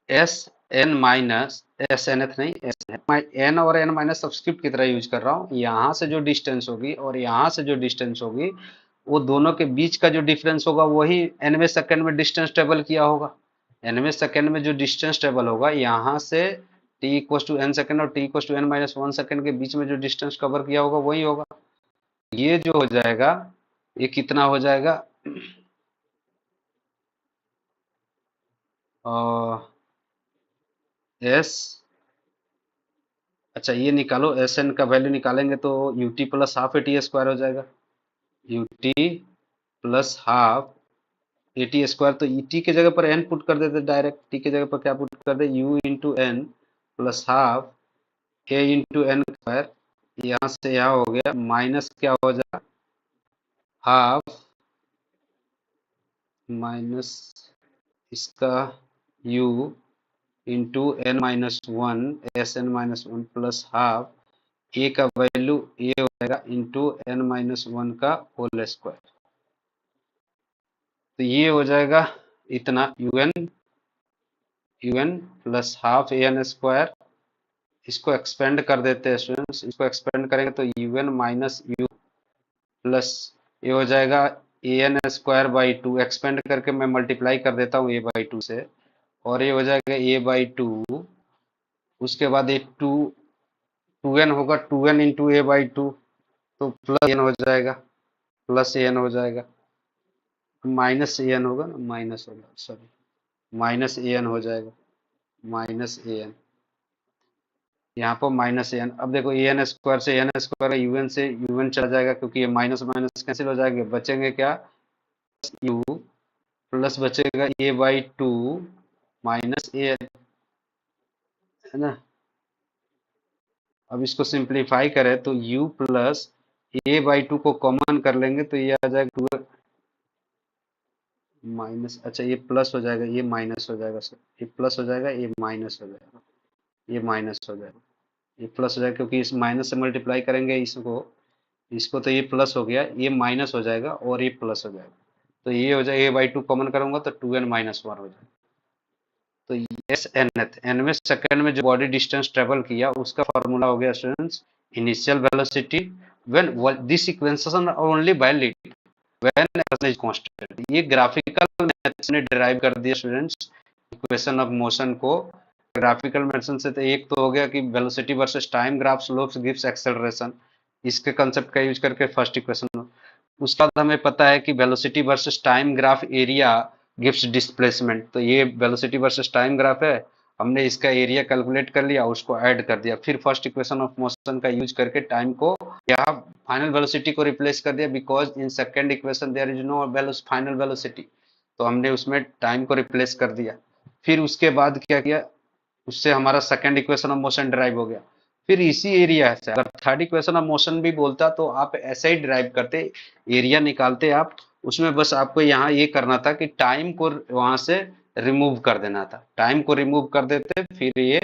S N minus S nth नहीं, एन और एन माइनस सब्सक्रिप्ट की तरह यूज कर रहा हूँ। यहाँ से जो डिस्टेंस होगी और यहाँ से जो डिस्टेंस होगी वो दोनों के बीच का जो डिफरेंस होगा वही एनवें सेकंड में डिस्टेंस ट्रेवल किया होगा। एनवें सेकंड में जो डिस्टेंस ट्रेवल होगा यहाँ से t equal to n second और t equal to n-1 second के बीच में जो डिस्टेंस कवर किया होगा वही होगा। ये जो हो जाएगा ये कितना हो जाएगा, एस, अच्छा ये निकालो, एस एन का वैल्यू निकालेंगे तो you t plus half a t square हो जाएगा, you t plus half a t square. तो टी के जगह पर एन पुट कर देते डायरेक्ट, टी के जगह पर क्या पुट कर दे, u into n plus half a into n square, यहाँ से यहाँ हो गया माइनस क्या हो जाएगा, हाफ माइनस इसका u into n minus one, s N minus one plus half, a का वैल्यू ए हो जाएगा इंटू एन माइनस वन का होल स्क्वायर। तो ये हो जाएगा इतना u n plus half a n square. इसको एक्सपेंड कर देते हैं स्टूडेंट्स, इसको एक्सपेंड करेंगे तो u n minus u plus ये हो जाएगा a n square by two. Expand करके मैं मल्टीप्लाई कर देता हूँ ए बाई टू से, और ये हो जाएगा ए बाई टू। उसके बाद ये टू टू एन होगा, two N into A by two, तो प्लस एन हो जाएगा, प्लस एन हो जाएगा, माइनस ए एन होगा ना, माइनस होगा, सॉरी, माइनस ए एन हो जाएगा, माइनस ए एन, यहाँ पर माइनस ए एन। अब देखो ए एन स्क्वायर से एन स्क्वायर, यू एन से यू एन चला जाएगा, क्योंकि ये माइनस माइनस कैंसिल हो जाएंगे, बचेंगे क्या, यू प्लस बचेगा a by two minus a n, है ना। अब इसको सिंप्लीफाई करें तो u plus a by two को कॉमन कर लेंगे तो ये आ जाएगा टू माइनस, अच्छा ये प्लस हो जाएगा, ये माइनस हो जाएगा सर, ये प्लस हो जाएगा, ये माइनस हो जाएगा, ये माइनस हो जाएगा, ये प्लस हो जाएगा, क्योंकि इस माइनस से मल्टीप्लाई करेंगे इसको, इसको तो ये प्लस हो गया, ये माइनस हो जाएगा और ये प्लस हो जाएगा, तो ये हो जाएगा ए बाई टू कॉमन करूंगा तो टू एन माइनस वन हो जाएगा। तो एस एनथ, एनवें सेकंड में जो बॉडी डिस्टेंस ट्रेवल किया उसका फॉर्मूला हो गया students, initial velocity when this equation only valid when acceleration is constant. ये ग्राफिकल मेथड ने डिराइव कर दिया स्टूडेंट्स इक्वेशन ऑफ मोशन को। ग्राफिकल मेथड से तो एक तो हो गया कि velocity versus time graph slopes gives acceleration, इसके कंसेप्ट का यूज करके फर्स्ट इक्वेशन। उसका बाद हमें पता है कि velocity versus time graph area gives displacement, तो ये वेलोसिटी वर्सेस टाइम ग्राफ है, हमने इसका एरिया कैलकुलेट कर लिया, उसको ऐड कर दिया, फिर फर्स्ट इक्वेशन ऑफ मोशन का यूज करके टाइम को यहाँ फाइनल वेलोसिटी को रिप्लेस कर दिया, because in second equation there is no final velocity, तो हमने उसमें टाइम को रिप्लेस कर दिया। फिर उसके बाद क्या किया, उससे हमारा second equation of motion derive हो गया। फिर इसी एरिया से अगर थर्ड इक्वेशन ऑफ मोशन भी बोलता तो आप ऐसे ही ड्राइव करते, एरिया निकालते आप, उसमें बस आपको यहाँ ये करना था कि टाइम को वहां से रिमूव कर देना था, टाइम को रिमूव कर देते, फिर ये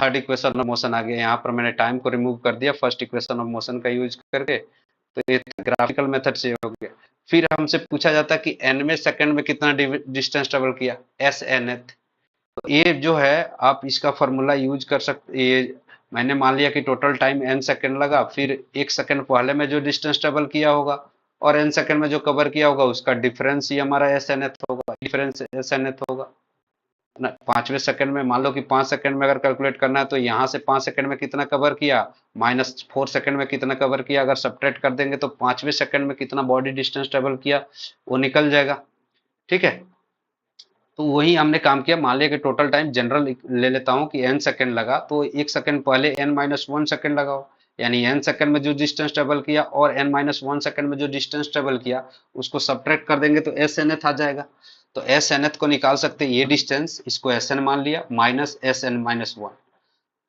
थर्ड इक्वेशन ऑफ मोशन आ गया। यहाँ पर मैंने टाइम को रिमूव कर दिया फर्स्ट इक्वेशन ऑफ मोशन का यूज करके, तो ये ग्राफिकल मेथड से हो गया। फिर हमसे पूछा जाता कि एनवें सेकंड में कितना डिस्टेंस ट्रेवल किया, एस एन एथ। तो ये जो है आप इसका फॉर्मूला यूज कर सकते, ये मैंने मान लिया कि टोटल टाइम n सेकंड लगा, फिर एक सेकंड पहले में जो डिस्टेंस ट्रेवल किया होगा और n सेकंड में जो कवर किया होगा उसका डिफरेंस ही हमारा एस एन एथ होगा, डिफरेंस एस एन एथ होगा ना। पांचवें सेकंड में मान लो कि 5 सेकंड में अगर कैलकुलेट करना है तो यहाँ से 5 सेकंड में कितना कवर किया, माइनस 4 सेकंड में कितना कवर किया, अगर सब्ट्रैक्ट कर देंगे तो पांचवें सेकंड में कितना बॉडी डिस्टेंस ट्रेवल किया वो निकल जाएगा। ठीक है, तो वही हमने काम किया, मान लिया कि टोटल टाइम जनरल ले लेता हूं कि n सेकंड लगा, तो एक सेकंड पहले n माइनस वन सेकेंड लगाओ, यानी n सेकंड में जो डिस्टेंस ट्रेवल किया और n माइनस वन सेकेंड में जो डिस्टेंस ट्रेवल किया उसको सब्ट्रैक्ट कर देंगे तो एस एन एथ आ जाएगा। तो एस एन एथ को निकाल सकते हैं, ये डिस्टेंस इसको एस एन मान लिया minus S N minus one.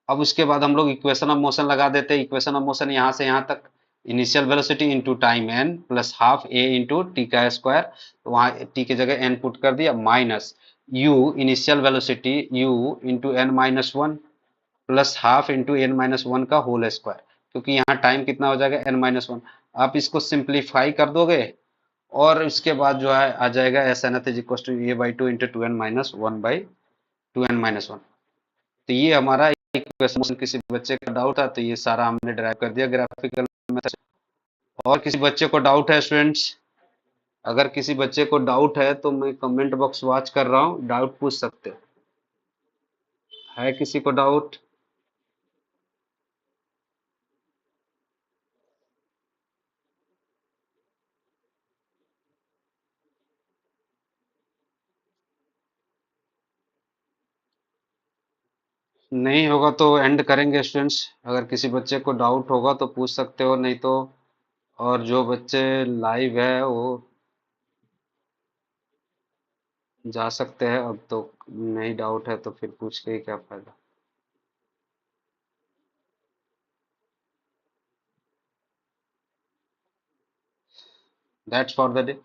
अब उसके बाद हम लोग इक्वेशन ऑफ मोशन लगा देते हैं, इक्वेशन ऑफ मोशन यहाँ से यहाँ तक, initial velocity into time n plus half a into t का स्क्वायर, तो वहाँ टी की जगह एन पुट कर दिया, minus u initial velocity u into n minus one plus half into n minus one का होल स्क्वायर, क्योंकि यहाँ टाइम कितना हो जाएगा एन माइनस वन। आप इसको सिंप्लीफाई कर दोगे और उसके बाद जो है आ जाएगा S nth is equal to A by two into two N minus one by two N minus one. तो ये हमारा इक्वेशन, किसी बच्चे का डाउट था तो ये सारा हमने ड्राइव कर दिया ग्राफिकल मेथड। और किसी बच्चे को डाउट है स्टूडेंट्स, अगर किसी बच्चे को डाउट है तो मैं कमेंट बॉक्स वॉच कर रहा हूँ, डाउट पूछ सकते हो, है किसी को डाउट? नहीं होगा तो एंड करेंगे स्टूडेंट्स, अगर किसी बच्चे को डाउट होगा तो पूछ सकते हो, नहीं तो और जो बच्चे लाइव है वो जा सकते हैं, अब तो नहीं डाउट है तो फिर पूछ के ही क्या फायदा। That's for the day.